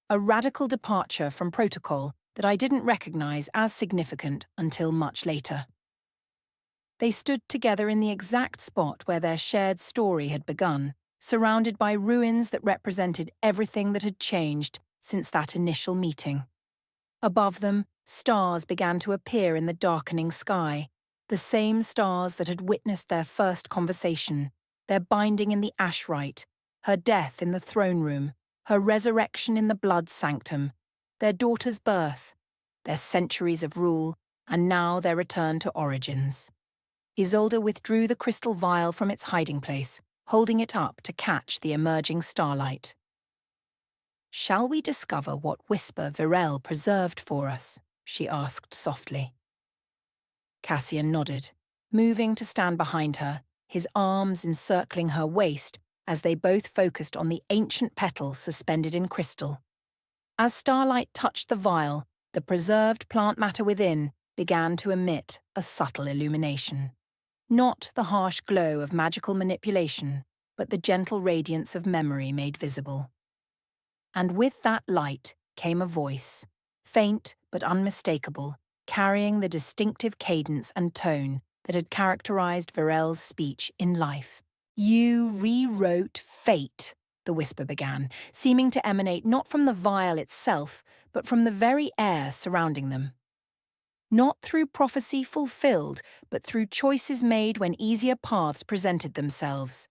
a radical departure from protocol that I didn't recognize as significant until much later." They stood together in the exact spot where their shared story had begun, surrounded by ruins that represented everything that had changed since that initial meeting. Above them, stars began to appear in the darkening sky, the same stars that had witnessed their first conversation, their binding in the ash rite, her death in the throne room, her resurrection in the blood sanctum, their daughter's birth, their centuries of rule, and now their return to origins. Isolde withdrew the crystal vial from its hiding place, holding it up to catch the emerging starlight. "Shall we discover what whisper.Veil preserved for us?" she asked softly. Cassian nodded, moving to stand behind her, his arms encircling her waist as they both focused on the ancient petal suspended in crystal. As starlight touched the vial, the preserved plant matter within began to emit a subtle illumination. Not the harsh glow of magical manipulation, but the gentle radiance of memory made visible. And with that light came a voice, faint but unmistakable, carrying the distinctive cadence and tone that had characterized Veil's speech in life. "You rewrote fate," the whisper began, seeming to emanate not from the vial itself, but from the very air surrounding them. Not through prophecy fulfilled, but through choices made when easier paths presented themselves.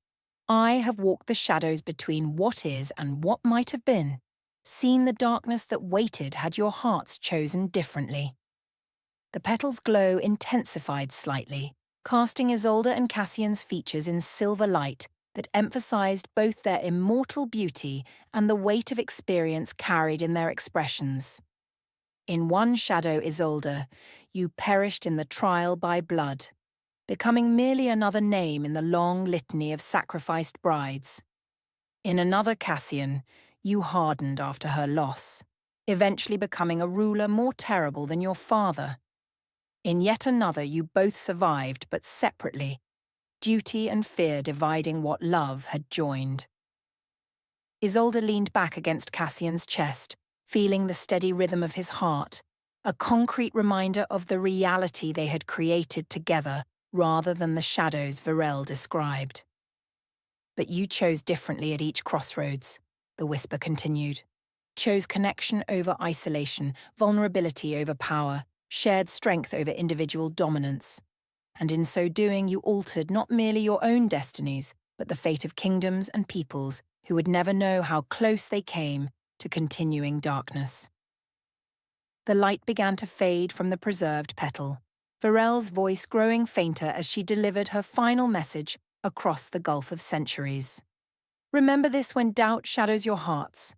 I have walked the shadows between what is and what might have been, seen the darkness that waited had your hearts chosen differently. The petal's glow intensified slightly, casting Isolde and Cassian's features in silver light that emphasized both their immortal beauty and the weight of experience carried in their expressions. In one shadow, Isolde, you perished in the trial by blood, becoming merely another name in the long litany of sacrificed brides. In another, Cassian, you hardened after her loss, eventually becoming a ruler more terrible than your father. In yet another, you both survived, but separately, duty and fear dividing what love had joined. Isolde leaned back against Cassian's chest, feeling the steady rhythm of his heart, a concrete reminder of the reality they had created together rather than the shadows Veil described. But you chose differently at each crossroads, the whisper continued. Chose connection over isolation, vulnerability over power, shared strength over individual dominance. And in so doing, you altered not merely your own destinies, but the fate of kingdoms and peoples who would never know how close they came to continuing darkness. The light began to fade from the preserved petal, Veil's voice growing fainter as she delivered her final message across the gulf of centuries. Remember this when doubt shadows your hearts.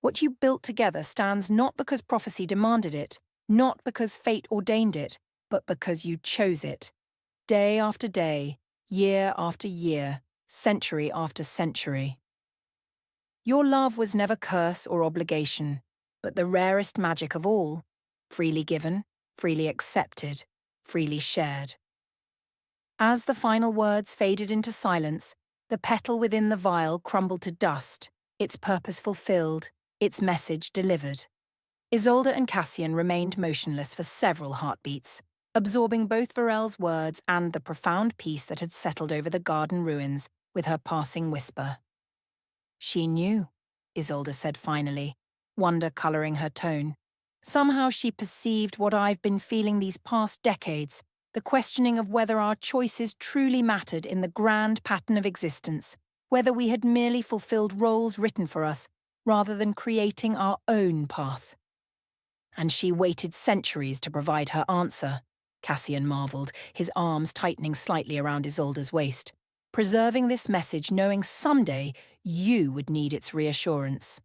What you built together stands not because prophecy demanded it, not because fate ordained it, but because you chose it. Day after day, year after year, century after century. Your love was never curse or obligation, but the rarest magic of all, freely given, freely accepted, freely shared. As the final words faded into silence, the petal within the vial crumbled to dust, its purpose fulfilled, its message delivered. Isolde and Cassian remained motionless for several heartbeats, absorbing both Veil's words and the profound peace that had settled over the garden ruins with her passing whisper. She knew, Isolde said finally, wonder colouring her tone. Somehow she perceived what I've been feeling these past decades, the questioning of whether our choices truly mattered in the grand pattern of existence, whether we had merely fulfilled roles written for us, rather than creating our own path. And she waited centuries to provide her answer, Cassian marvelled, his arms tightening slightly around Isolde's waist, preserving this message knowing someday you would need its reassurance.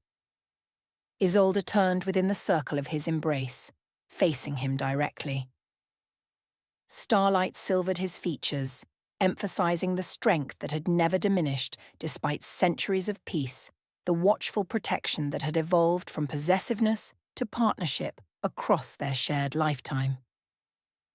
Isolde turned within the circle of his embrace, facing him directly. Starlight silvered his features, emphasizing the strength that had never diminished despite centuries of peace, the watchful protection that had evolved from possessiveness to partnership across their shared lifetime.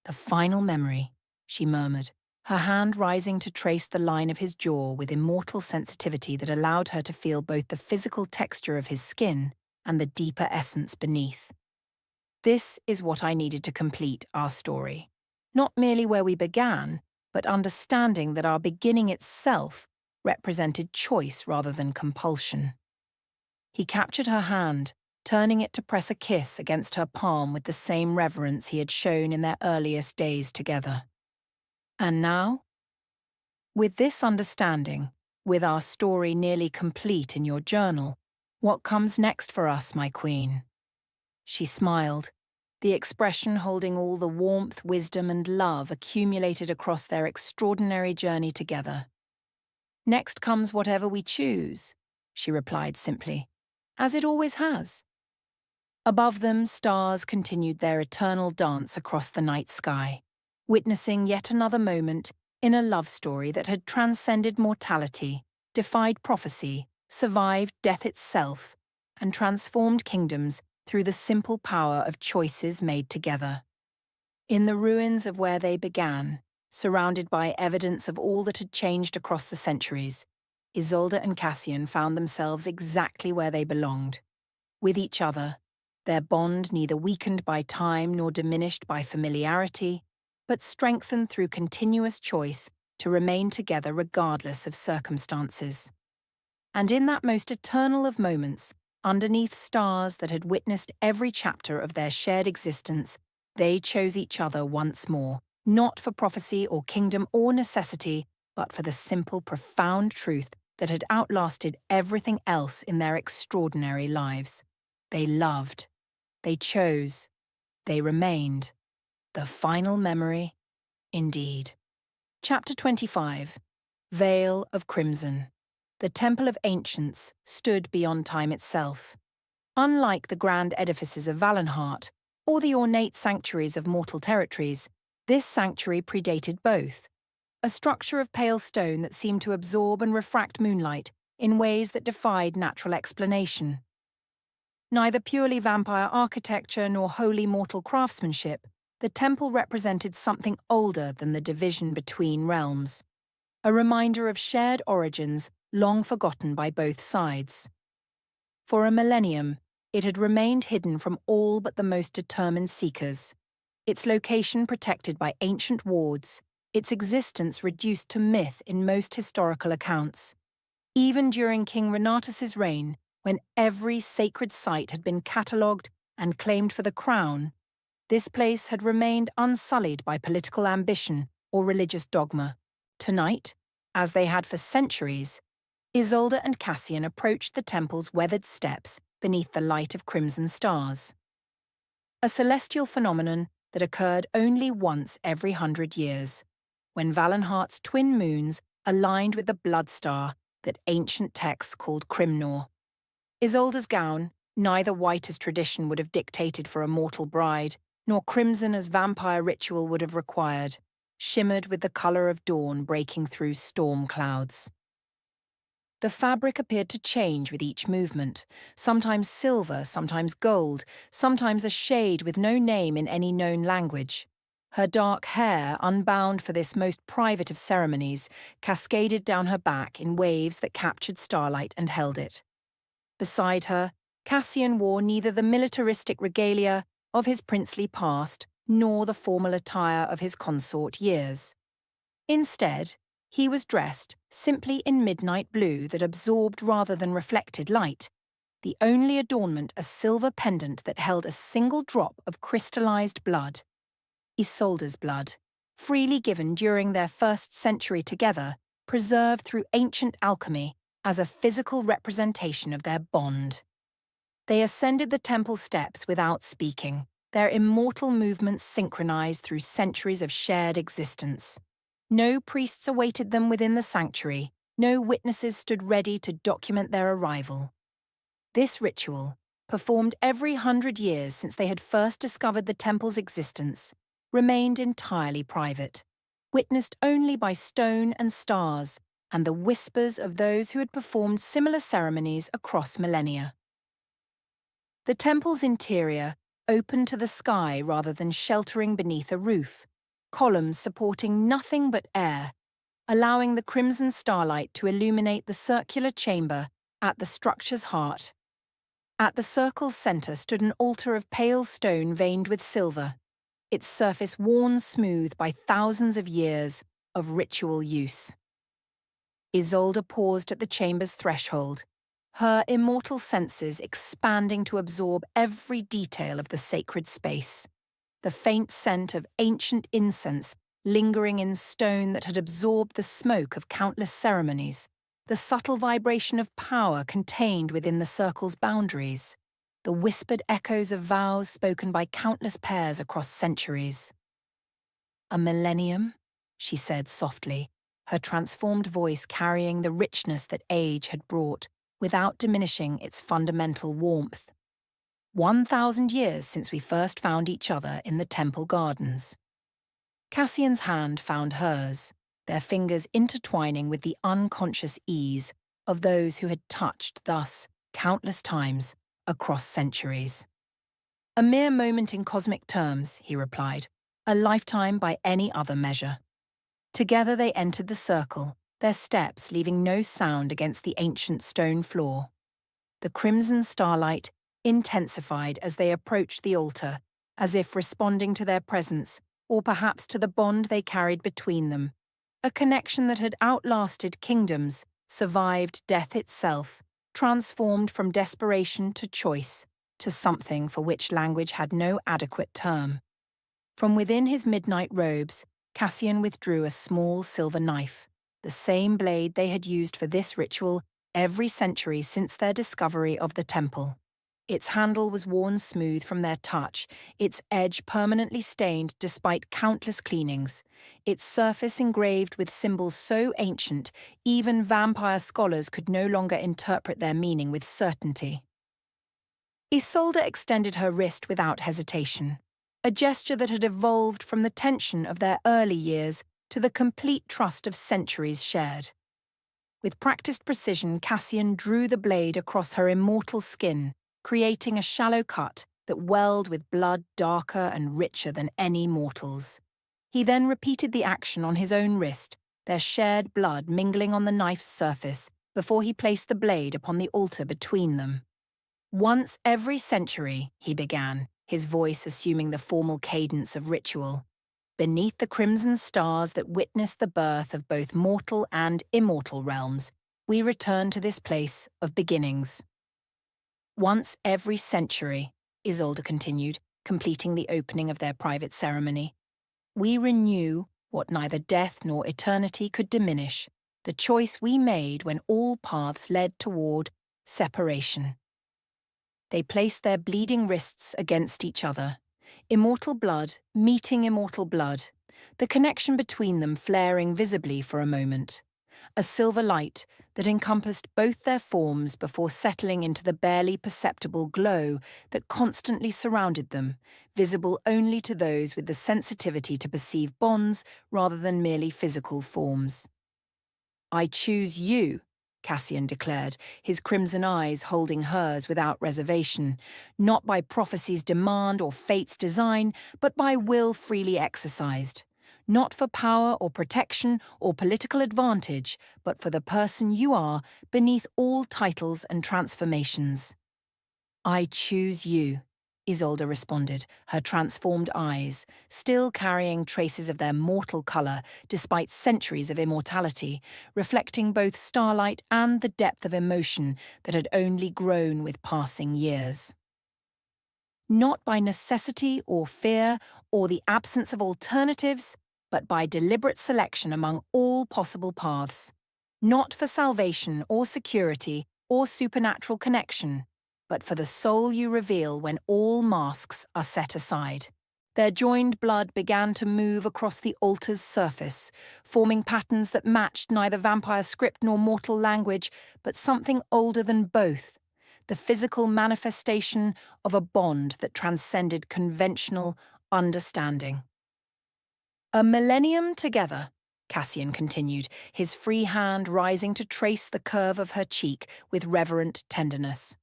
The final memory, she murmured, her hand rising to trace the line of his jaw with immortal sensitivity that allowed her to feel both the physical texture of his skin and the deeper essence beneath. This is what I needed to complete our story. Not merely where we began, but understanding that our beginning itself represented choice rather than compulsion. He captured her hand, turning it to press a kiss against her palm with the same reverence he had shown in their earliest days together. And now? With this understanding, with our story nearly complete in your journal, what comes next for us, my queen? She smiled, the expression holding all the warmth, wisdom, and love accumulated across their extraordinary journey together. Next comes whatever we choose, she replied simply, as it always has. Above them, stars continued their eternal dance across the night sky, witnessing yet another moment in a love story that had transcended mortality, defied prophecy, survived death itself, and transformed kingdoms through the simple power of choices made together. In the ruins of where they began, surrounded by evidence of all that had changed across the centuries, Isolde and Cassian found themselves exactly where they belonged, with each other, their bond neither weakened by time nor diminished by familiarity, but strengthened through continuous choice to remain together regardless of circumstances. And in that most eternal of moments, underneath stars that had witnessed every chapter of their shared existence, they chose each other once more, not for prophecy or kingdom or necessity, but for the simple, profound truth that had outlasted everything else in their extraordinary lives. They loved. They chose. They remained. The final memory, indeed. Chapter 25. Veil of Crimson. The Temple of Ancients stood beyond time itself. Unlike the grand edifices of Valenheart or the ornate sanctuaries of mortal territories, this sanctuary predated both. A structure of pale stone that seemed to absorb and refract moonlight in ways that defied natural explanation. Neither purely vampire architecture nor wholly mortal craftsmanship, the temple represented something older than the division between realms. A reminder of shared origins long forgotten by both sides. For a millennium, it had remained hidden from all but the most determined seekers. Its location protected by ancient wards, its existence reduced to myth in most historical accounts. Even during King Renatus's reign, when every sacred site had been catalogued and claimed for the crown, this place had remained unsullied by political ambition or religious dogma. Tonight, as they had for centuries, Isolde and Cassian approached the temple's weathered steps beneath the light of crimson stars. A celestial phenomenon that occurred only once every 100 years, when Valenheart's twin moons aligned with the blood star that ancient texts called Crimnor. Isolde's gown, neither white as tradition would have dictated for a mortal bride, nor crimson as vampire ritual would have required, shimmered with the colour of dawn breaking through storm clouds. The fabric appeared to change with each movement, sometimes silver, sometimes gold, sometimes a shade with no name in any known language. Her dark hair, unbound for this most private of ceremonies, cascaded down her back in waves that captured starlight and held it. Beside her, Cassian wore neither the militaristic regalia of his princely past nor the formal attire of his consort years. Instead, he was dressed simply in midnight blue that absorbed rather than reflected light, the only adornment a silver pendant that held a single drop of crystallized blood. Isolde's blood, freely given during their first century together, preserved through ancient alchemy as a physical representation of their bond. They ascended the temple steps without speaking, their immortal movements synchronized through centuries of shared existence. No priests awaited them within the sanctuary, no witnesses stood ready to document their arrival. This ritual, performed every 100 years since they had first discovered the temple's existence, remained entirely private, witnessed only by stone and stars and the whispers of those who had performed similar ceremonies across millennia. The temple's interior opened to the sky rather than sheltering beneath a roof, columns supporting nothing but air, allowing the crimson starlight to illuminate the circular chamber at the structure's heart. At the circle's centre stood an altar of pale stone veined with silver, its surface worn smooth by thousands of years of ritual use. Isolde paused at the chamber's threshold, her immortal senses expanding to absorb every detail of the sacred space. The faint scent of ancient incense lingering in stone that had absorbed the smoke of countless ceremonies, the subtle vibration of power contained within the circle's boundaries, the whispered echoes of vows spoken by countless pairs across centuries. "A millennium?" she said softly, her transformed voice carrying the richness that age had brought, without diminishing its fundamental warmth. 1,000 years since we first found each other in the temple gardens. Cassian's hand found hers, their fingers intertwining with the unconscious ease of those who had touched thus countless times across centuries. "A mere moment in cosmic terms," he replied, "a lifetime by any other measure." Together they entered the circle, their steps leaving no sound against the ancient stone floor. The crimson starlight intensified as they approached the altar, as if responding to their presence, or perhaps to the bond they carried between them, a connection that had outlasted kingdoms survived death itself, transformed from desperation to choice, to something for which language had no adequate term. From within his midnight robes, Cassian withdrew a small silver knife, the same blade they had used for this ritual every century since their discovery of the temple. Its handle was worn smooth from their touch, its edge permanently stained despite countless cleanings, its surface engraved with symbols so ancient even vampire scholars could no longer interpret their meaning with certainty. Isolde extended her wrist without hesitation, a gesture that had evolved from the tension of their early years to the complete trust of centuries shared. With practiced precision, Cassian drew the blade across her immortal skin, creating a shallow cut that welled with blood darker and richer than any mortal's. He then repeated the action on his own wrist, their shared blood mingling on the knife's surface, before he placed the blade upon the altar between them. Once every century, he began, his voice assuming the formal cadence of ritual. Beneath the crimson stars that witnessed the birth of both mortal and immortal realms, we return to this place of beginnings. Once every century, Isolde continued, completing the opening of their private ceremony, we renew what neither death nor eternity could diminish, the choice we made when all paths led toward separation. They placed their bleeding wrists against each other, immortal blood meeting immortal blood, the connection between them flaring visibly for a moment. A silver light that encompassed both their forms before settling into the barely perceptible glow that constantly surrounded them, visible only to those with the sensitivity to perceive bonds rather than merely physical forms. "I choose you," Cassian declared, his crimson eyes holding hers without reservation, not by prophecy's demand or fate's design, but by will freely exercised. Not for power or protection or political advantage, but for the person you are beneath all titles and transformations. "I choose you," Isolde responded, her transformed eyes, still carrying traces of their mortal colour despite centuries of immortality, reflecting both starlight and the depth of emotion that had only grown with passing years. Not by necessity or fear or the absence of alternatives, but by deliberate selection among all possible paths. Not for salvation or security or supernatural connection, but for the soul you reveal when all masks are set aside. Their joined blood began to move across the altar's surface, forming patterns that matched neither vampire script nor mortal language, but something older than both, the physical manifestation of a bond that transcended conventional understanding. "A millennium together," Cassian continued, his free hand rising to trace the curve of her cheek with reverent tenderness.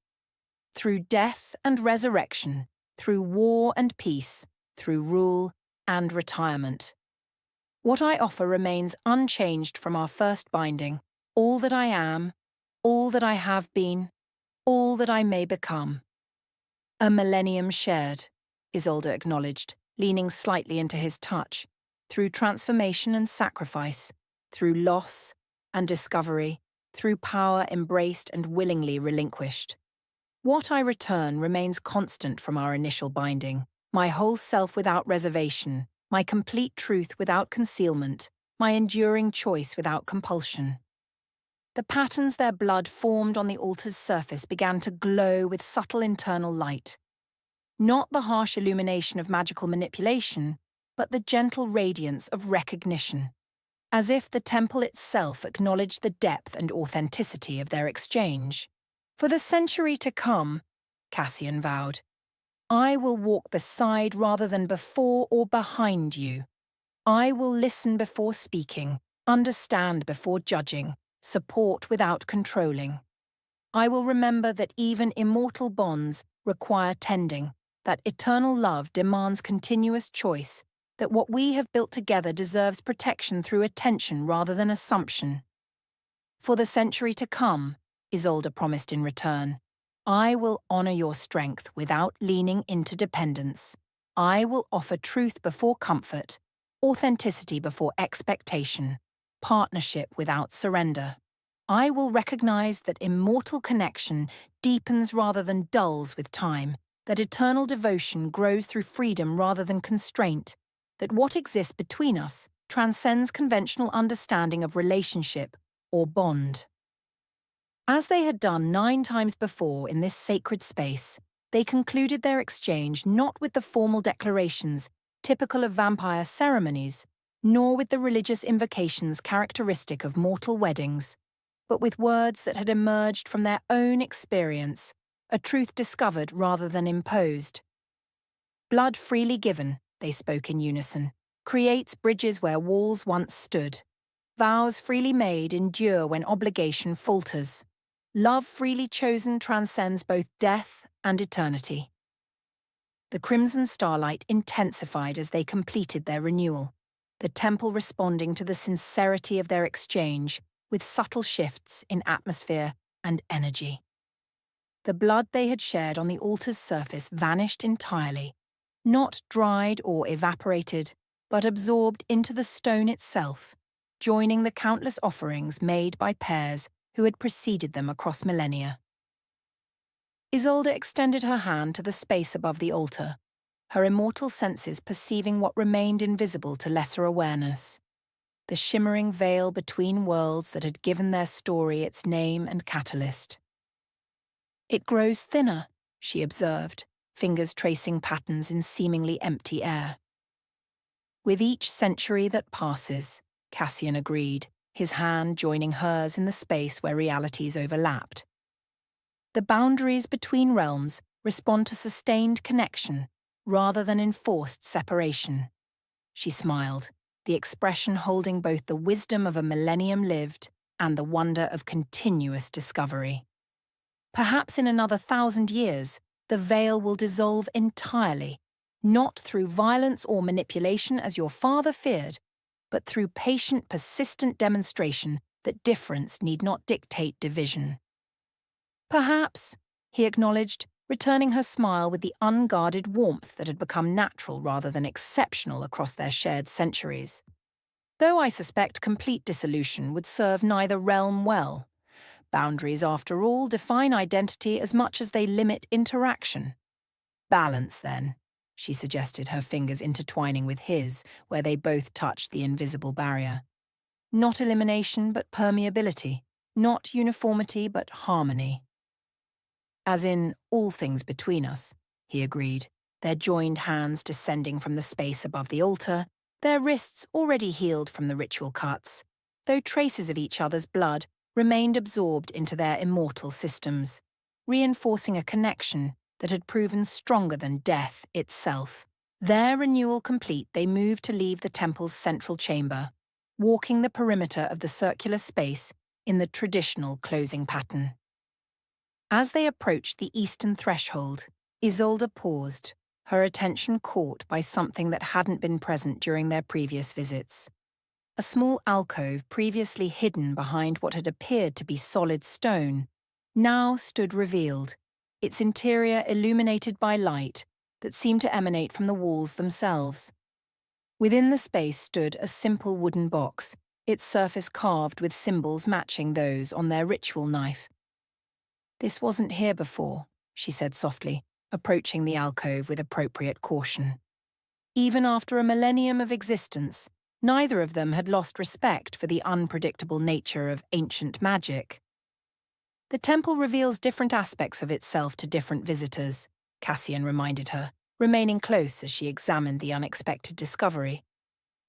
"Through death and resurrection, through war and peace, through rule and retirement. What I offer remains unchanged from our first binding, all that I am, all that I have been, all that I may become." "A millennium shared," Isolde acknowledged, leaning slightly into his touch. "Through transformation and sacrifice, through loss and discovery, through power embraced and willingly relinquished. What I return remains constant from our initial binding, my whole self without reservation, my complete truth without concealment, my enduring choice without compulsion." The patterns their blood formed on the altar's surface began to glow with subtle internal light. Not the harsh illumination of magical manipulation, but the gentle radiance of recognition, as if the temple itself acknowledged the depth and authenticity of their exchange. "For the century to come," Cassian vowed, "I will walk beside rather than before or behind you. I will listen before speaking, understand before judging, support without controlling. I will remember that even immortal bonds require tending, that eternal love demands continuous choice, that what we have built together deserves protection through attention rather than assumption. For the century to come," Isolde promised in return, "I will honor your strength without leaning into dependence. I will offer truth before comfort, authenticity before expectation, partnership without surrender. I will recognize that immortal connection deepens rather than dulls with time, that eternal devotion grows through freedom rather than constraint, that what exists between us transcends conventional understanding of relationship or bond. As they had done 9 times before in this sacred space, they concluded their exchange not with the formal declarations typical of vampire ceremonies, nor with the religious invocations characteristic of mortal weddings, but with words that had emerged from their own experience, a truth discovered rather than imposed. Blood freely given, they spoke in unison, creates bridges where walls once stood. Vows freely made endure when obligation falters. Love freely chosen transcends both death and eternity. The crimson starlight intensified as they completed their renewal, the temple responding to the sincerity of their exchange with subtle shifts in atmosphere and energy. The blood they had shared on the altar's surface vanished entirely, not dried or evaporated, but absorbed into the stone itself, joining the countless offerings made by pairs who had preceded them across millennia. Isolde extended her hand to the space above the altar, her immortal senses perceiving what remained invisible to lesser awareness, the shimmering veil between worlds that had given their story its name and catalyst. It grows thinner, she observed, fingers tracing patterns in seemingly empty air. With each century that passes, Cassian agreed, his hand joining hers in the space where realities overlapped. The boundaries between realms respond to sustained connection rather than enforced separation. She smiled, the expression holding both the wisdom of a millennium lived and the wonder of continuous discovery. Perhaps in another 1,000 years, the veil will dissolve entirely, not through violence or manipulation as your father feared, but through patient, persistent demonstration that difference need not dictate division. Perhaps, he acknowledged, returning her smile with the unguarded warmth that had become natural rather than exceptional across their shared centuries. Though I suspect complete dissolution would serve neither realm well. Boundaries, after all, define identity as much as they limit interaction. Balance, then, she suggested, her fingers intertwining with his, where they both touched the invisible barrier. Not elimination, but permeability. Not uniformity, but harmony. As in all things between us, he agreed, their joined hands descending from the space above the altar, their wrists already healed from the ritual cuts, though traces of each other's blood remained absorbed into their immortal systems, reinforcing a connection that had proven stronger than death itself. Their renewal complete, they moved to leave the temple's central chamber, walking the perimeter of the circular space in the traditional closing pattern. As they approached the eastern threshold, Isolde paused, her attention caught by something that hadn't been present during their previous visits. A small alcove previously hidden behind what had appeared to be solid stone now stood revealed, its interior illuminated by light that seemed to emanate from the walls themselves. Within the space stood a simple wooden box, its surface carved with symbols matching those on their ritual knife. "This wasn't here before," she said softly, approaching the alcove with appropriate caution. Even after a millennium of existence, neither of them had lost respect for the unpredictable nature of ancient magic. "The temple reveals different aspects of itself to different visitors," Cassian reminded her, remaining close as she examined the unexpected discovery.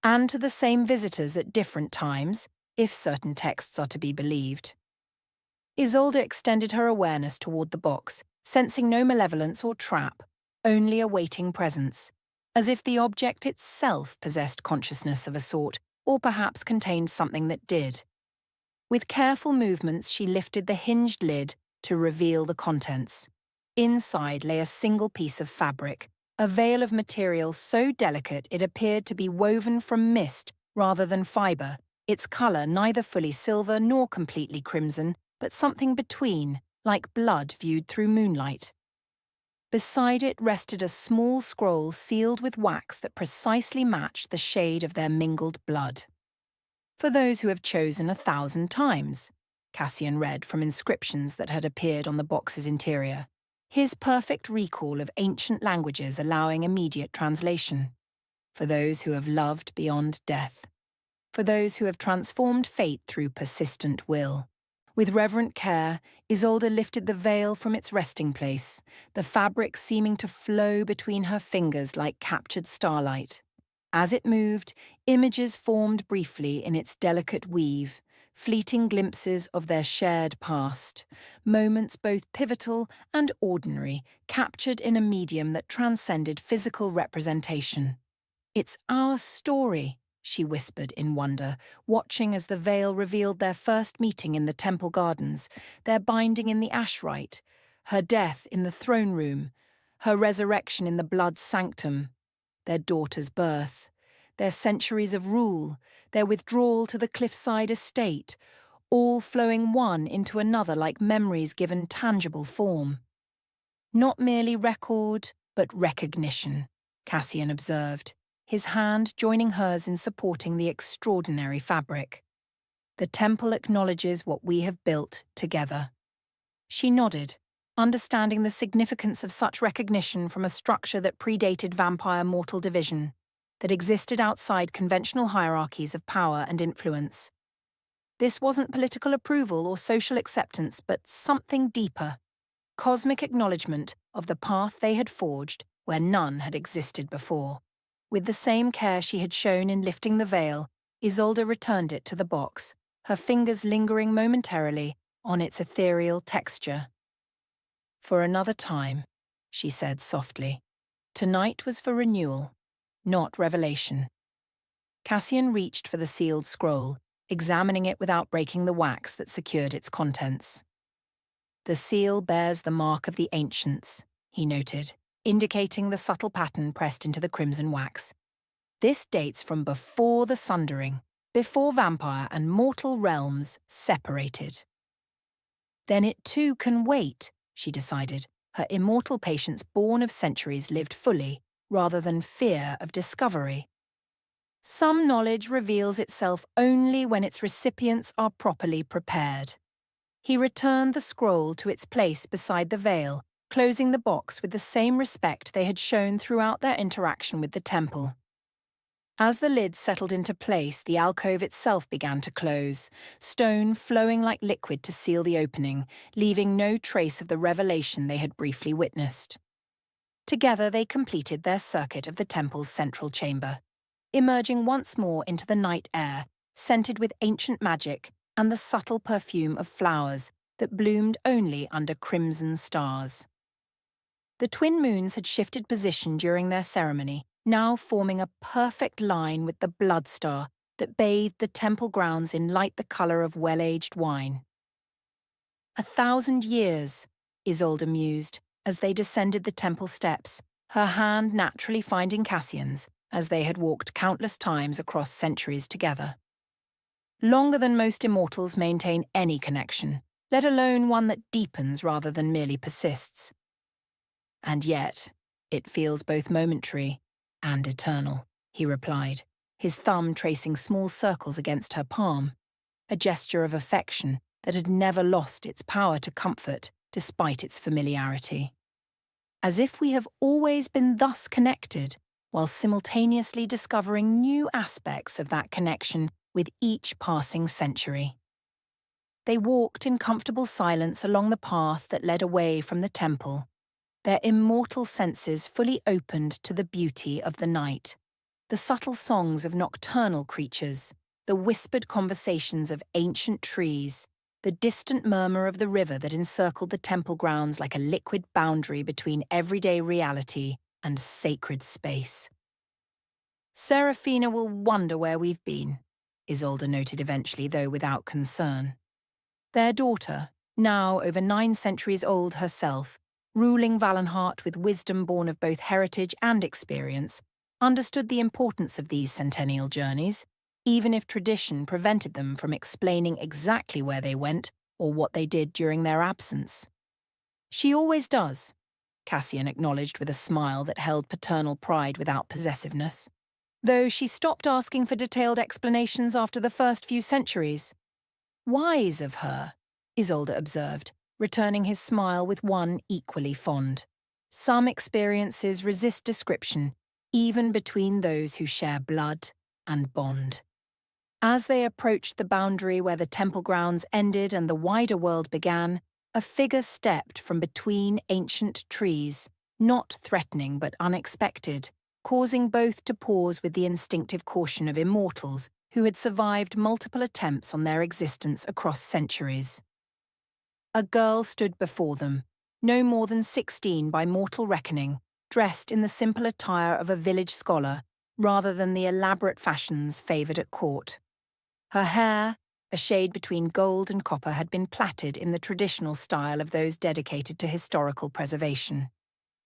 "And to the same visitors at different times, if certain texts are to be believed." Isolde extended her awareness toward the box, sensing no malevolence or trap, only a waiting presence, as if the object itself possessed consciousness of a sort, or perhaps contained something that did. With careful movements, she lifted the hinged lid to reveal the contents. Inside lay a single piece of fabric, a veil of material so delicate it appeared to be woven from mist rather than fibre, its colour neither fully silver nor completely crimson, but something between, like blood viewed through moonlight. Beside it rested a small scroll sealed with wax that precisely matched the shade of their mingled blood. "For those who have chosen 1,000 times," Cassian read from inscriptions that had appeared on the box's interior, his perfect recall of ancient languages allowing immediate translation. For those who have loved beyond death. For those who have transformed fate through persistent will. With reverent care, Isolde lifted the veil from its resting place, the fabric seeming to flow between her fingers like captured starlight. As it moved, images formed briefly in its delicate weave, fleeting glimpses of their shared past, moments both pivotal and ordinary, captured in a medium that transcended physical representation. "It's our story," she whispered in wonder, watching as the veil revealed their first meeting in the temple gardens, their binding in the ash rite, her death in the throne room, her resurrection in the blood sanctum, their daughter's birth, their centuries of rule, their withdrawal to the cliffside estate, all flowing one into another like memories given tangible form. "Not merely record, but recognition," Cassian observed, his hand joining hers in supporting the extraordinary fabric. "The temple acknowledges what we have built together." She nodded, understanding the significance of such recognition from a structure that predated vampire-mortal division, that existed outside conventional hierarchies of power and influence. This wasn't political approval or social acceptance, but something deeper. Cosmic acknowledgement of the path they had forged where none had existed before. With the same care she had shown in lifting the veil, Isolde returned it to the box, her fingers lingering momentarily on its ethereal texture. "For another time," she said softly. "Tonight was for renewal, not revelation." Cassian reached for the sealed scroll, examining it without breaking the wax that secured its contents. "The seal bears the mark of the ancients," he noted, indicating the subtle pattern pressed into the crimson wax. "This dates from before the Sundering, before vampire and mortal realms separated." "Then it too can wait," she decided, her immortal patience born of centuries lived fully, rather than fear of discovery. "Some knowledge reveals itself only when its recipients are properly prepared." He returned the scroll to its place beside the veil, closing the box with the same respect they had shown throughout their interaction with the temple. As the lid settled into place, the alcove itself began to close, stone flowing like liquid to seal the opening, leaving no trace of the revelation they had briefly witnessed. Together they completed their circuit of the temple's central chamber, emerging once more into the night air, scented with ancient magic and the subtle perfume of flowers that bloomed only under crimson stars. The twin moons had shifted position during their ceremony, now forming a perfect line with the blood star that bathed the temple grounds in light the colour of well-aged wine. 1,000 years, Isolde mused, as they descended the temple steps, her hand naturally finding Cassian's, as they had walked countless times across centuries together. Longer than most immortals maintain any connection, let alone one that deepens rather than merely persists. "And yet, it feels both momentary and eternal," he replied, his thumb tracing small circles against her palm, a gesture of affection that had never lost its power to comfort despite its familiarity. "As if we have always been thus connected, while simultaneously discovering new aspects of that connection with each passing century." They walked in comfortable silence along the path that led away from the temple, their immortal senses fully opened to the beauty of the night, the subtle songs of nocturnal creatures, the whispered conversations of ancient trees, the distant murmur of the river that encircled the temple grounds like a liquid boundary between everyday reality and sacred space. "Serafina will wonder where we've been," Isolde noted eventually, though without concern. Their daughter, now over 9 centuries old herself, ruling Valenhart with wisdom born of both heritage and experience, understood the importance of these centennial journeys, even if tradition prevented them from explaining exactly where they went or what they did during their absence. "She always does," Cassian acknowledged with a smile that held paternal pride without possessiveness. "Though she stopped asking for detailed explanations after the first few centuries. Wise of her, Isolde observed, returning his smile with one equally fond. Some experiences resist description, even between those who share blood and bond. As they approached the boundary where the temple grounds ended and the wider world began, a figure stepped from between ancient trees, not threatening but unexpected, causing both to pause with the instinctive caution of immortals who had survived multiple attempts on their existence across centuries. A girl stood before them, no more than 16 by mortal reckoning, dressed in the simple attire of a village scholar rather than the elaborate fashions favoured at court. Her hair, a shade between gold and copper, had been plaited in the traditional style of those dedicated to historical preservation.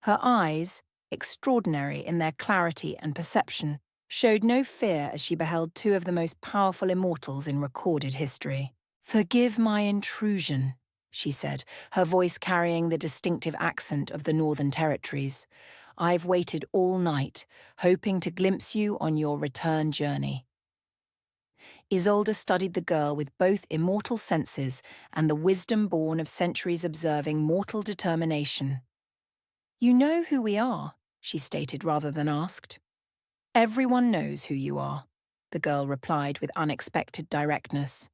Her eyes, extraordinary in their clarity and perception, showed no fear as she beheld two of the most powerful immortals in recorded history. "Forgive my intrusion," she said, her voice carrying the distinctive accent of the Northern Territories. "I've waited all night, hoping to glimpse you on your return journey." Isolde studied the girl with both immortal senses and the wisdom born of centuries observing mortal determination. "You know who we are," she stated rather than asked. "Everyone knows who you are," the girl replied with unexpected directness.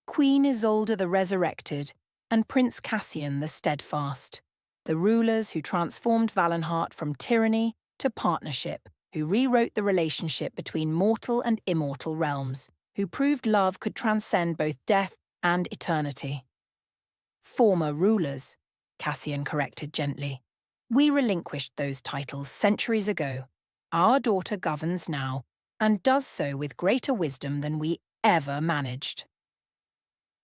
"Queen Isolde the Resurrected and Prince Cassian the Steadfast, the rulers who transformed Valenheart from tyranny to partnership, who rewrote the relationship between mortal and immortal realms, who proved love could transcend both death and eternity." "Former rulers," Cassian corrected gently. "We relinquished those titles centuries ago. Our daughter governs now, and does so with greater wisdom than we ever managed."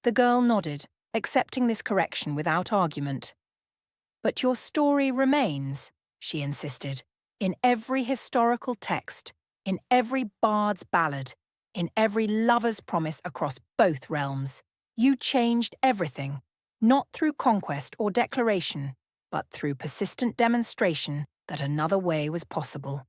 The girl nodded, accepting this correction without argument. "But your story remains," she insisted, "in every historical text, in every bard's ballad, in every lover's promise across both realms. You changed everything, not through conquest or declaration, but through persistent demonstration that another way was possible."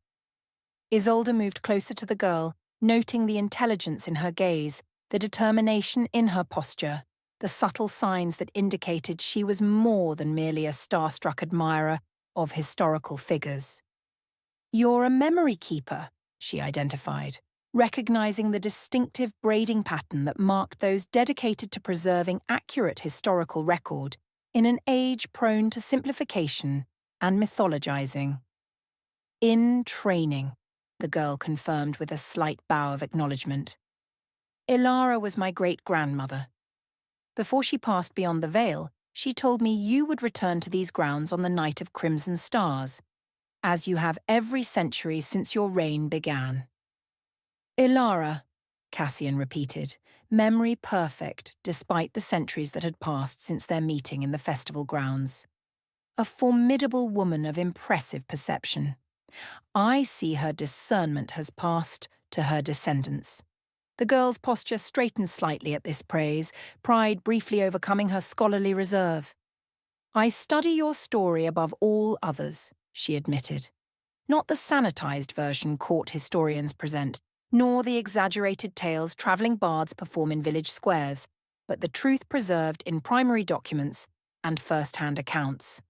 Isolde moved closer to the girl, noting the intelligence in her gaze, the determination in her posture, the subtle signs that indicated she was more than merely a starstruck admirer of historical figures. "You're a memory keeper," she identified, recognizing the distinctive braiding pattern that marked those dedicated to preserving accurate historical record in an age prone to simplification and mythologizing. "In training," the girl confirmed with a slight bow of acknowledgement. "Ilara was my great-grandmother. Before she passed beyond the veil, she told me you would return to these grounds on the night of Crimson Stars, as you have every century since your reign began." "Ilara," Cassian repeated, memory perfect despite the centuries that had passed since their meeting in the festival grounds. "A formidable woman of impressive perception. I see her discernment has passed to her descendants." The girl's posture straightened slightly at this praise, pride briefly overcoming her scholarly reserve. "I study your story above all others," she admitted. "Not the sanitized version court historians present, nor the exaggerated tales travelling bards perform in village squares, but the truth preserved in primary documents and first-hand accounts."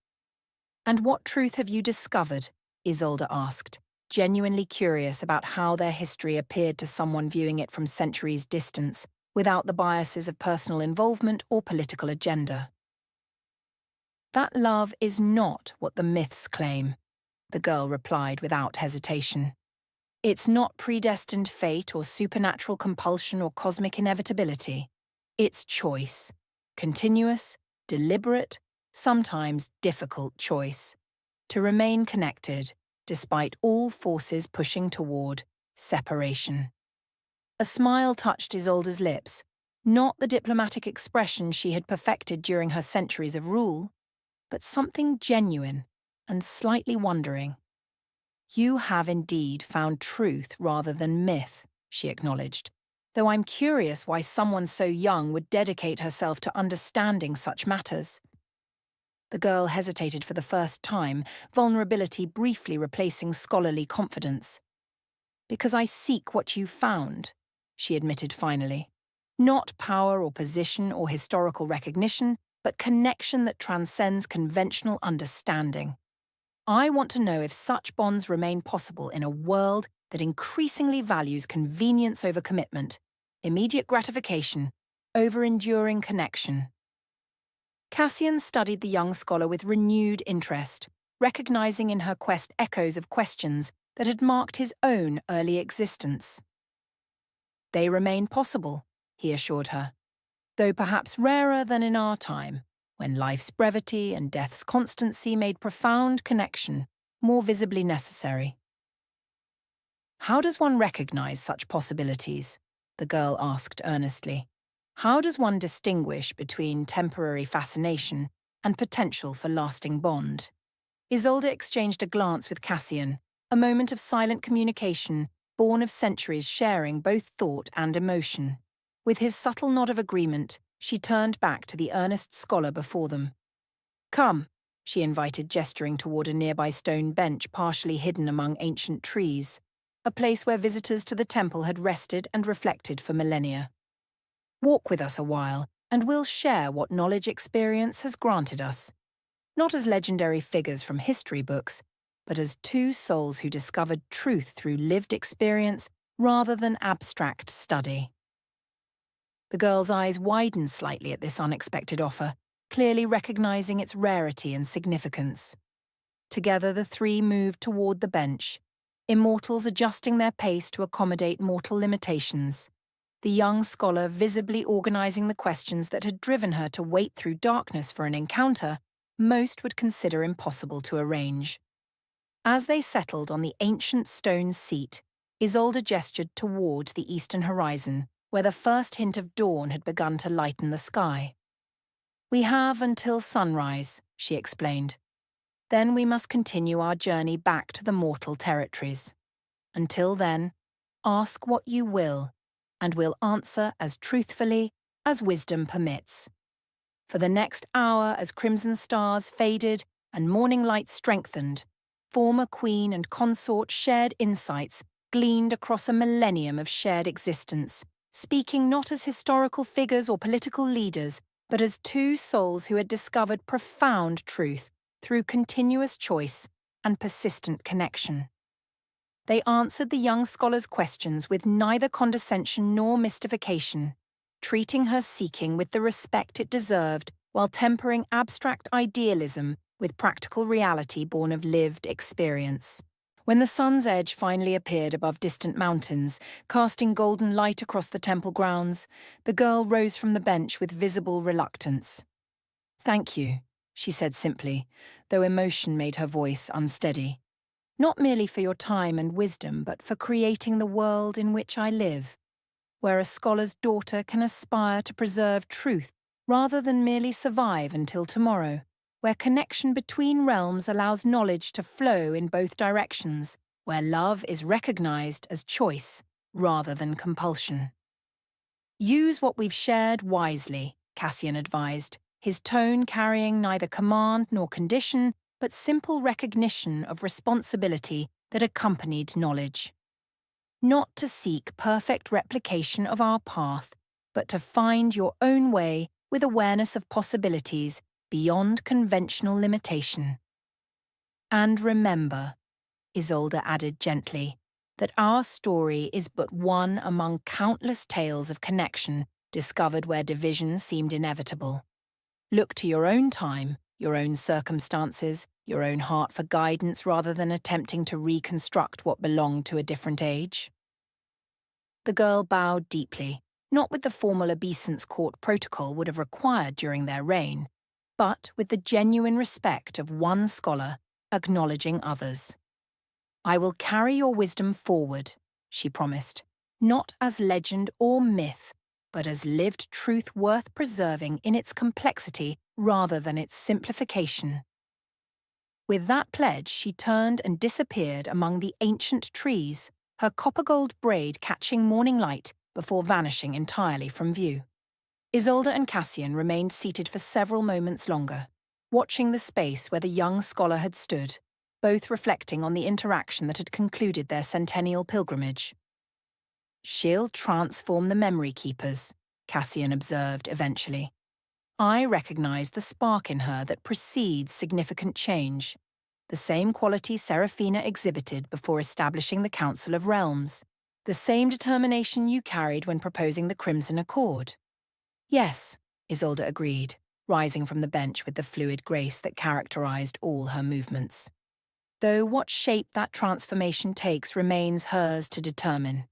"And what truth have you discovered?" Isolde asked, genuinely curious about how their history appeared to someone viewing it from centuries' distance, without the biases of personal involvement or political agenda. "That love is not what the myths claim," the girl replied without hesitation. "It's not predestined fate or supernatural compulsion or cosmic inevitability. It's choice. Continuous, deliberate, sometimes difficult choice. To remain connected, despite all forces pushing toward separation." A smile touched Isolde's lips, not the diplomatic expression she had perfected during her centuries of rule, but something genuine and slightly wondering. "You have indeed found truth rather than myth," she acknowledged, "though I'm curious why someone so young would dedicate herself to understanding such matters." The girl hesitated for the first time, vulnerability briefly replacing scholarly confidence. "Because I seek what you found," she admitted finally. Not power or position or historical recognition, but connection that transcends conventional understanding. I want to know if such bonds remain possible in a world that increasingly values convenience over commitment, immediate gratification over enduring connection. Cassian studied the young scholar with renewed interest, recognizing in her quest echoes of questions that had marked his own early existence. They remain possible, he assured her, though perhaps rarer than in our time, when life's brevity and death's constancy made profound connection more visibly necessary. How does one recognize such possibilities? The girl asked earnestly. How does one distinguish between temporary fascination and potential for lasting bond? Isolde exchanged a glance with Cassian, a moment of silent communication born of centuries sharing both thought and emotion. With his subtle nod of agreement, she turned back to the earnest scholar before them. Come, she invited, gesturing toward a nearby stone bench partially hidden among ancient trees, a place where visitors to the temple had rested and reflected for millennia. Walk with us a while, and we'll share what knowledge experience has granted us. Not as legendary figures from history books, but as two souls who discovered truth through lived experience rather than abstract study. The girl's eyes widened slightly at this unexpected offer, clearly recognizing its rarity and significance. Together the three moved toward the bench, immortals adjusting their pace to accommodate mortal limitations, the young scholar visibly organizing the questions that had driven her to wait through darkness for an encounter most would consider impossible to arrange. As they settled on the ancient stone seat, Isolde gestured toward the eastern horizon, where the first hint of dawn had begun to lighten the sky. We have until sunrise, she explained. Then we must continue our journey back to the mortal territories. Until then, ask what you will, and we'll answer as truthfully as wisdom permits. For the next hour, as crimson stars faded and morning light strengthened, former queen and consort shared insights gleaned across a millennium of shared existence, speaking not as historical figures or political leaders, but as two souls who had discovered profound truth through continuous choice and persistent connection. They answered the young scholar's questions with neither condescension nor mystification, treating her seeking with the respect it deserved while tempering abstract idealism with practical reality born of lived experience. When the sun's edge finally appeared above distant mountains, casting golden light across the temple grounds, the girl rose from the bench with visible reluctance. Thank you, she said simply, though emotion made her voice unsteady. Not merely for your time and wisdom, but for creating the world in which I live, where a scholar's daughter can aspire to preserve truth rather than merely survive until tomorrow, where connection between realms allows knowledge to flow in both directions, where love is recognized as choice rather than compulsion. Use what we've shared wisely, Cassian advised, his tone carrying neither command nor condition, but simple recognition of responsibility that accompanied knowledge. Not to seek perfect replication of our path, but to find your own way with awareness of possibilities beyond conventional limitation. And remember, Isolde added gently, that our story is but one among countless tales of connection discovered where division seemed inevitable. Look to your own time, your own circumstances, your own heart for guidance rather than attempting to reconstruct what belonged to a different age. The girl bowed deeply, not with the formal obeisance court protocol would have required during their reign, but with the genuine respect of one scholar acknowledging others. I will carry your wisdom forward, she promised, not as legend or myth, but as lived truth worth preserving in its complexity rather than its simplification. With that pledge, she turned and disappeared among the ancient trees, her copper-gold braid catching morning light before vanishing entirely from view. Isolde and Cassian remained seated for several moments longer, watching the space where the young scholar had stood, both reflecting on the interaction that had concluded their centennial pilgrimage. She'll transform the memory keepers, Cassian observed eventually. I recognize the spark in her that precedes significant change, the same quality Seraphina exhibited before establishing the Council of Realms, the same determination you carried when proposing the Crimson Accord. Yes, Isolde agreed, rising from the bench with the fluid grace that characterized all her movements. Though what shape that transformation takes remains hers to determine.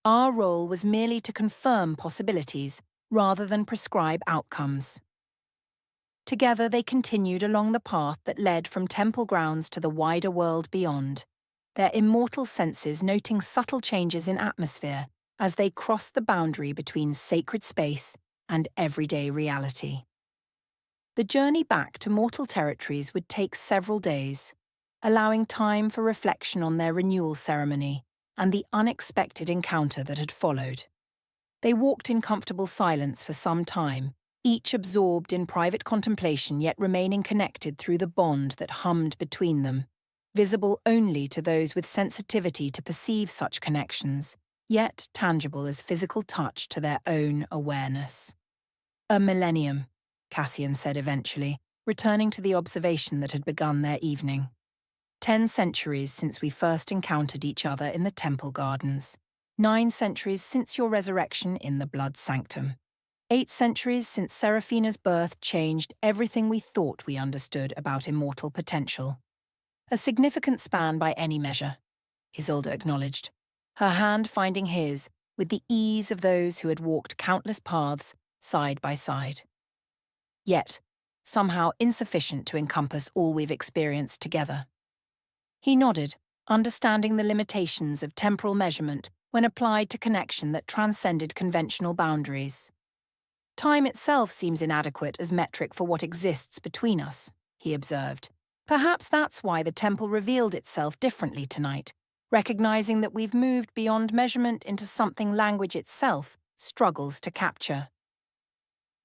Our role was merely to confirm possibilities rather than prescribe outcomes. Together they continued along the path that led from temple grounds to the wider world beyond, their immortal senses noting subtle changes in atmosphere as they crossed the boundary between sacred space and everyday reality. The journey back to mortal territories would take several days, allowing time for reflection on their renewal ceremony and the unexpected encounter that had followed. They walked in comfortable silence for some time, each absorbed in private contemplation yet remaining connected through the bond that hummed between them, visible only to those with sensitivity to perceive such connections, yet tangible as physical touch to their own awareness. A millennium, Cassian said eventually, returning to the observation that had begun their evening. 10 centuries since we first encountered each other in the temple gardens. 9 centuries since your resurrection in the blood sanctum. 8 centuries since Seraphina's birth changed everything we thought we understood about immortal potential. A significant span by any measure, Isolde acknowledged, her hand finding his with the ease of those who had walked countless paths side by side. Yet, somehow insufficient to encompass all we've experienced together. He nodded, understanding the limitations of temporal measurement when applied to connection that transcended conventional boundaries. Time itself seems inadequate as metric for what exists between us, he observed. Perhaps that's why the temple revealed itself differently tonight, recognizing that we've moved beyond measurement into something language itself struggles to capture.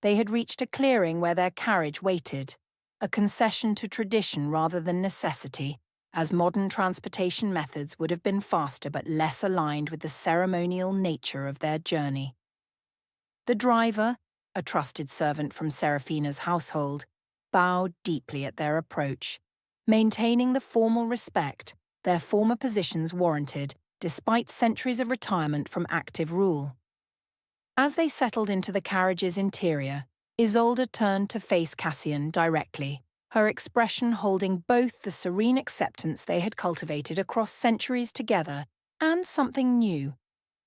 They had reached a clearing where their carriage waited, a concession to tradition rather than necessity, as modern transportation methods would have been faster but less aligned with the ceremonial nature of their journey. The driver, a trusted servant from Seraphina's household, bowed deeply at their approach, maintaining the formal respect their former positions warranted despite centuries of retirement from active rule. As they settled into the carriage's interior, Isolde turned to face Cassian directly, her expression holding both the serene acceptance they had cultivated across centuries together and something new,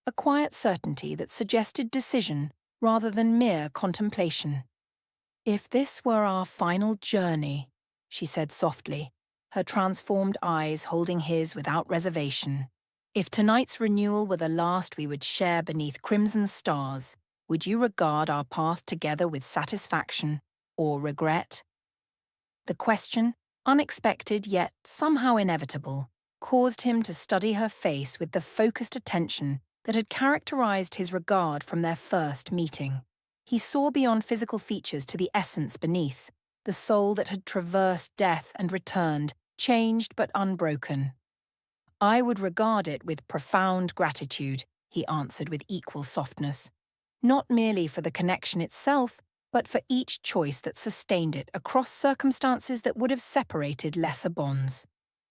a quiet certainty that suggested decision rather than mere contemplation. "If this were our final journey," she said softly, her transformed eyes holding his without reservation, "if tonight's renewal were the last we would share beneath crimson stars, would you regard our path together with satisfaction or regret?" The question, unexpected yet somehow inevitable, caused him to study her face with the focused attention that had characterized his regard from their first meeting. He saw beyond physical features to the essence beneath, the soul that had traversed death and returned, changed but unbroken. "I would regard it with profound gratitude," he answered with equal softness, "not merely for the connection itself, but for each choice that sustained it across circumstances that would have separated lesser bonds.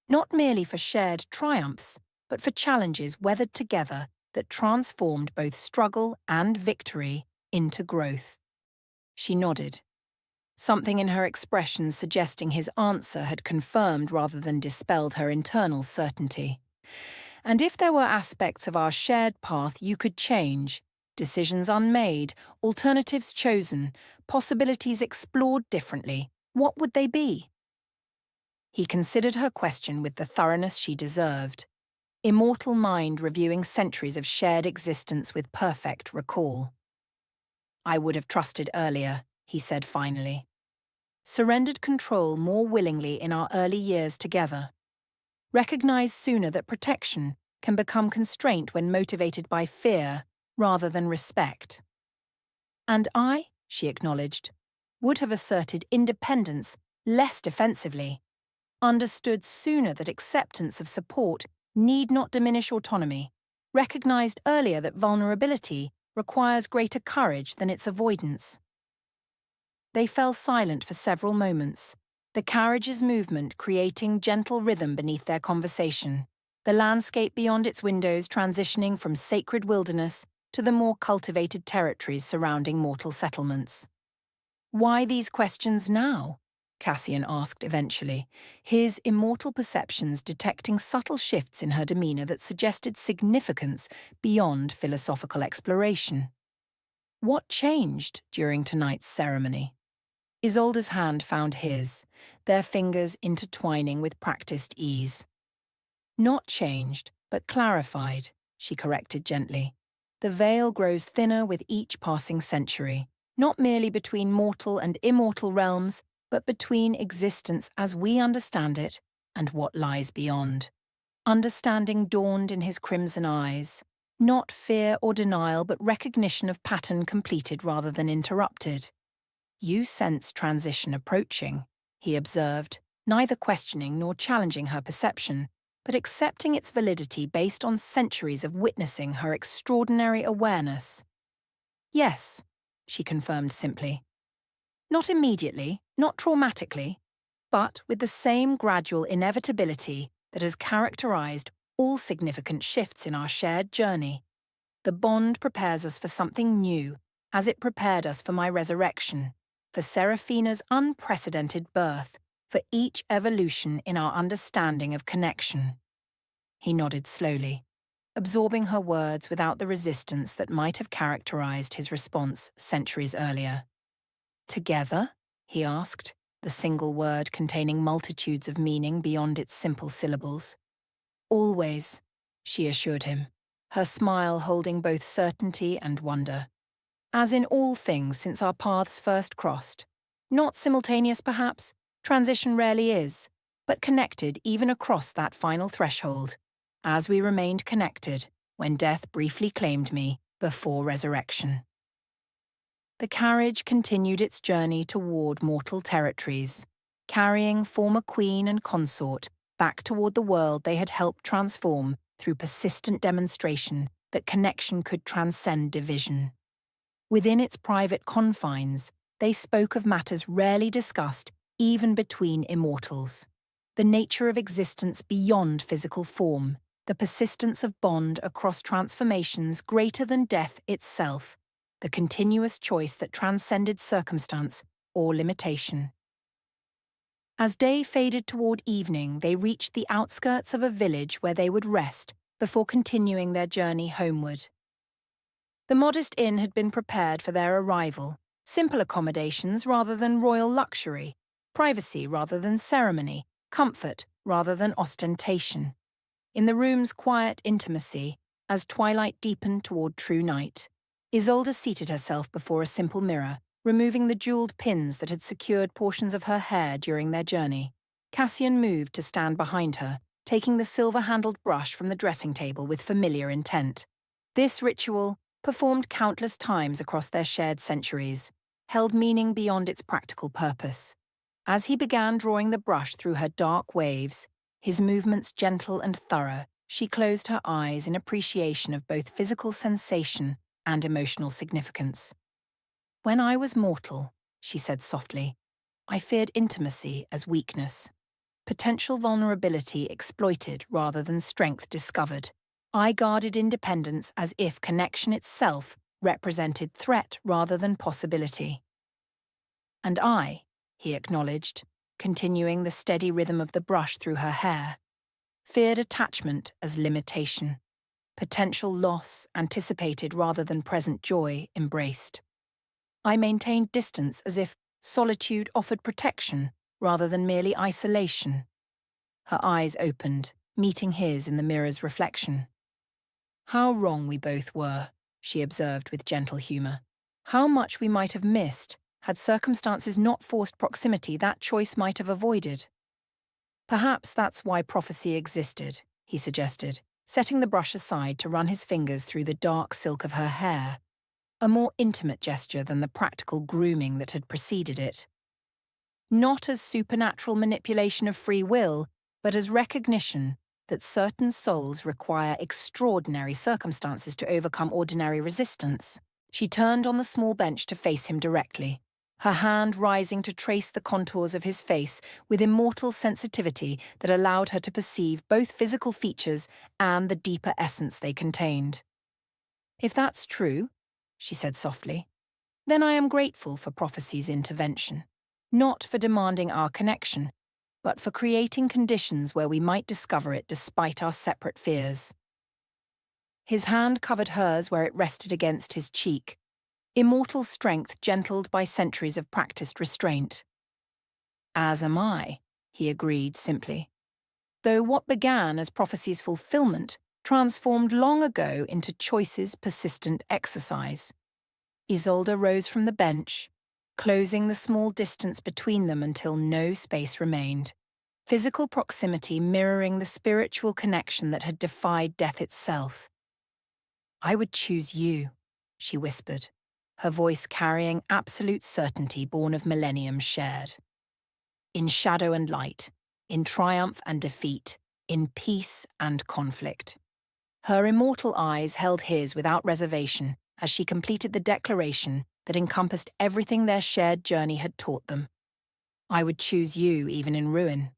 Not merely for shared triumphs, but for challenges weathered together that transformed both struggle and victory into growth." She nodded, something in her expression suggesting his answer had confirmed rather than dispelled her internal certainty. "And if there were aspects of our shared path you could change, decisions unmade, alternatives chosen, possibilities explored differently, what would they be?" He considered her question with the thoroughness she deserved, immortal mind reviewing centuries of shared existence with perfect recall. "I would have trusted earlier," he said finally. "Surrendered control more willingly in our early years together. Recognized sooner that protection can become constraint when motivated by fear rather than respect. And I," she acknowledged, "would have asserted independence less defensively, understood sooner that acceptance of support need not diminish autonomy, recognized earlier that vulnerability requires greater courage than its avoidance. They fell silent for several moments, the carriage's movement creating gentle rhythm beneath their conversation, the landscape beyond its windows transitioning from sacred wilderness to the more cultivated territories surrounding mortal settlements. "Why these questions now?" Cassian asked eventually, his immortal perceptions detecting subtle shifts in her demeanour that suggested significance beyond philosophical exploration. What changed during tonight's ceremony? Isolde's hand found his, their fingers intertwining with practiced ease. "Not changed, but clarified," she corrected gently. "The veil grows thinner with each passing century, not merely between mortal and immortal realms, but between existence as we understand it and what lies beyond." Understanding dawned in his crimson eyes, not fear or denial, but recognition of pattern completed rather than interrupted. "You sense transition approaching," he observed, neither questioning nor challenging her perception, but accepting its validity based on centuries of witnessing her extraordinary awareness. "Yes," she confirmed simply. "Not immediately, not traumatically, but with the same gradual inevitability that has characterized all significant shifts in our shared journey. The bond prepares us for something new, as it prepared us for my resurrection, for Seraphina's unprecedented birth, for each evolution in our understanding of connection." He nodded slowly, absorbing her words without the resistance that might have characterized his response centuries earlier. "Together?" he asked, the single word containing multitudes of meaning beyond its simple syllables. "Always," she assured him, her smile holding both certainty and wonder. "As in all things since our paths first crossed. Not simultaneous, perhaps, transition rarely is, but connected even across that final threshold, as we remained connected when death briefly claimed me before resurrection." The carriage continued its journey toward mortal territories, carrying former queen and consort back toward the world they had helped transform through persistent demonstration that connection could transcend division. Within its private confines, they spoke of matters rarely discussed even between immortals. The nature of existence beyond physical form, the persistence of bond across transformations greater than death itself, the continuous choice that transcended circumstance or limitation. As day faded toward evening, they reached the outskirts of a village where they would rest before continuing their journey homeward. The modest inn had been prepared for their arrival, simple accommodations rather than royal luxury, privacy rather than ceremony, comfort rather than ostentation. In the room's quiet intimacy, as twilight deepened toward true night, Isolde seated herself before a simple mirror, removing the jeweled pins that had secured portions of her hair during their journey. Cassian moved to stand behind her, taking the silver-handled brush from the dressing table with familiar intent. This ritual, performed countless times across their shared centuries, held meaning beyond its practical purpose. As he began drawing the brush through her dark waves, his movements gentle and thorough, she closed her eyes in appreciation of both physical sensation and emotional significance. "When I was mortal," she said softly, "I feared intimacy as weakness, potential vulnerability exploited rather than strength discovered. I guarded independence as if connection itself represented threat rather than possibility." "And I," he acknowledged, continuing the steady rhythm of the brush through her hair, "feared attachment as limitation, potential loss anticipated rather than present joy embraced. I maintained distance as if solitude offered protection rather than merely isolation." Her eyes opened, meeting his in the mirror's reflection. "How wrong we both were," she observed with gentle humour. "How much we might have missed had circumstances not forced proximity that choice might have avoided." "Perhaps that's why prophecy existed," he suggested, setting the brush aside to run his fingers through the dark silk of her hair, a more intimate gesture than the practical grooming that had preceded it. "Not as supernatural manipulation of free will, but as recognition that certain souls require extraordinary circumstances to overcome ordinary resistance. She turned on the small bench to face him directly, her hand rising to trace the contours of his face with immortal sensitivity that allowed her to perceive both physical features and the deeper essence they contained. "If that's true," she said softly, "then I am grateful for prophecy's intervention, not for demanding our connection, but for creating conditions where we might discover it despite our separate fears." His hand covered hers where it rested against his cheek, immortal strength gentled by centuries of practiced restraint. "As am I," he agreed simply, though what began as prophecy's fulfillment transformed long ago into choice's persistent exercise. Isolde rose from the bench, closing the small distance between them until no space remained, physical proximity mirroring the spiritual connection that had defied death itself. "I would choose you," she whispered, her voice carrying absolute certainty born of millenniums shared. "In shadow and light, in triumph and defeat, in peace and conflict." Her immortal eyes held his without reservation as she completed the declaration that encompassed everything their shared journey had taught them. "I would choose you even in ruin."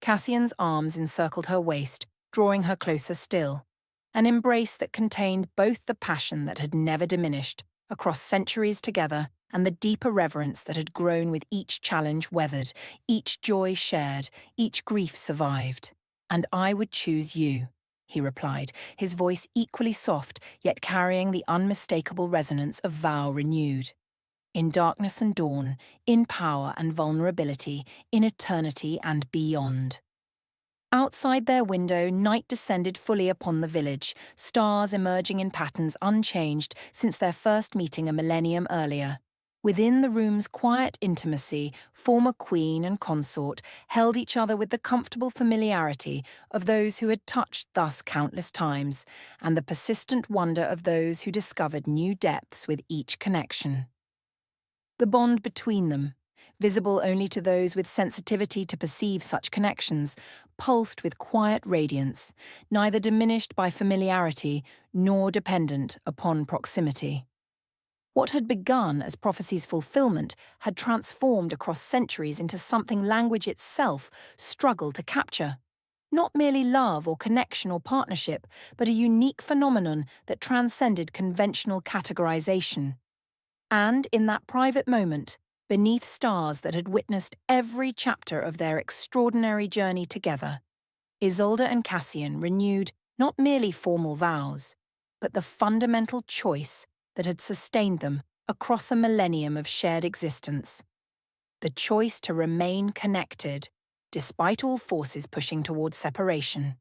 Cassian's arms encircled her waist, drawing her closer still, an embrace that contained both the passion that had never diminished across centuries together and the deeper reverence that had grown with each challenge weathered, each joy shared, each grief survived. "And I would choose you," he replied, his voice equally soft yet carrying the unmistakable resonance of vow renewed. "In darkness and dawn, in power and vulnerability, in eternity and beyond." Outside their window, night descended fully upon the village, stars emerging in patterns unchanged since their first meeting a millennium earlier. Within the room's quiet intimacy, former queen and consort held each other with the comfortable familiarity of those who had touched thus countless times, and the persistent wonder of those who discovered new depths with each connection. The bond between them, visible only to those with sensitivity to perceive such connections, pulsed with quiet radiance, neither diminished by familiarity nor dependent upon proximity. What had begun as prophecy's fulfillment had transformed across centuries into something language itself struggled to capture. Not merely love or connection or partnership, but a unique phenomenon that transcended conventional categorization. And in that private moment, beneath stars that had witnessed every chapter of their extraordinary journey together, Isolde and Cassian renewed not merely formal vows, but the fundamental choice that had sustained them across a millennium of shared existence. The choice to remain connected, despite all forces pushing towards separation.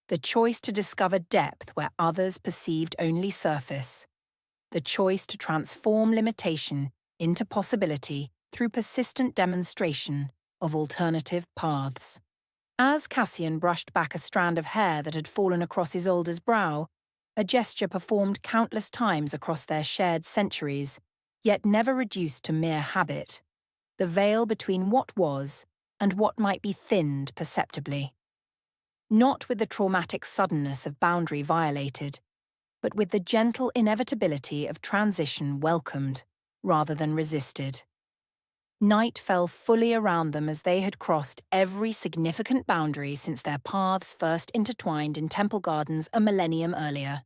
The choice to discover depth where others perceived only surface. The choice to transform limitation into possibility through persistent demonstration of alternative paths. As Cassian brushed back a strand of hair that had fallen across Isolde's brow, a gesture performed countless times across their shared centuries, yet never reduced to mere habit, the veil between what was and what might be thinned perceptibly. Not with the traumatic suddenness of boundary violated, but with the gentle inevitability of transition welcomed, rather than resisted. Night fell fully around them as they had crossed every significant boundary since their paths first intertwined in temple gardens a millennium earlier.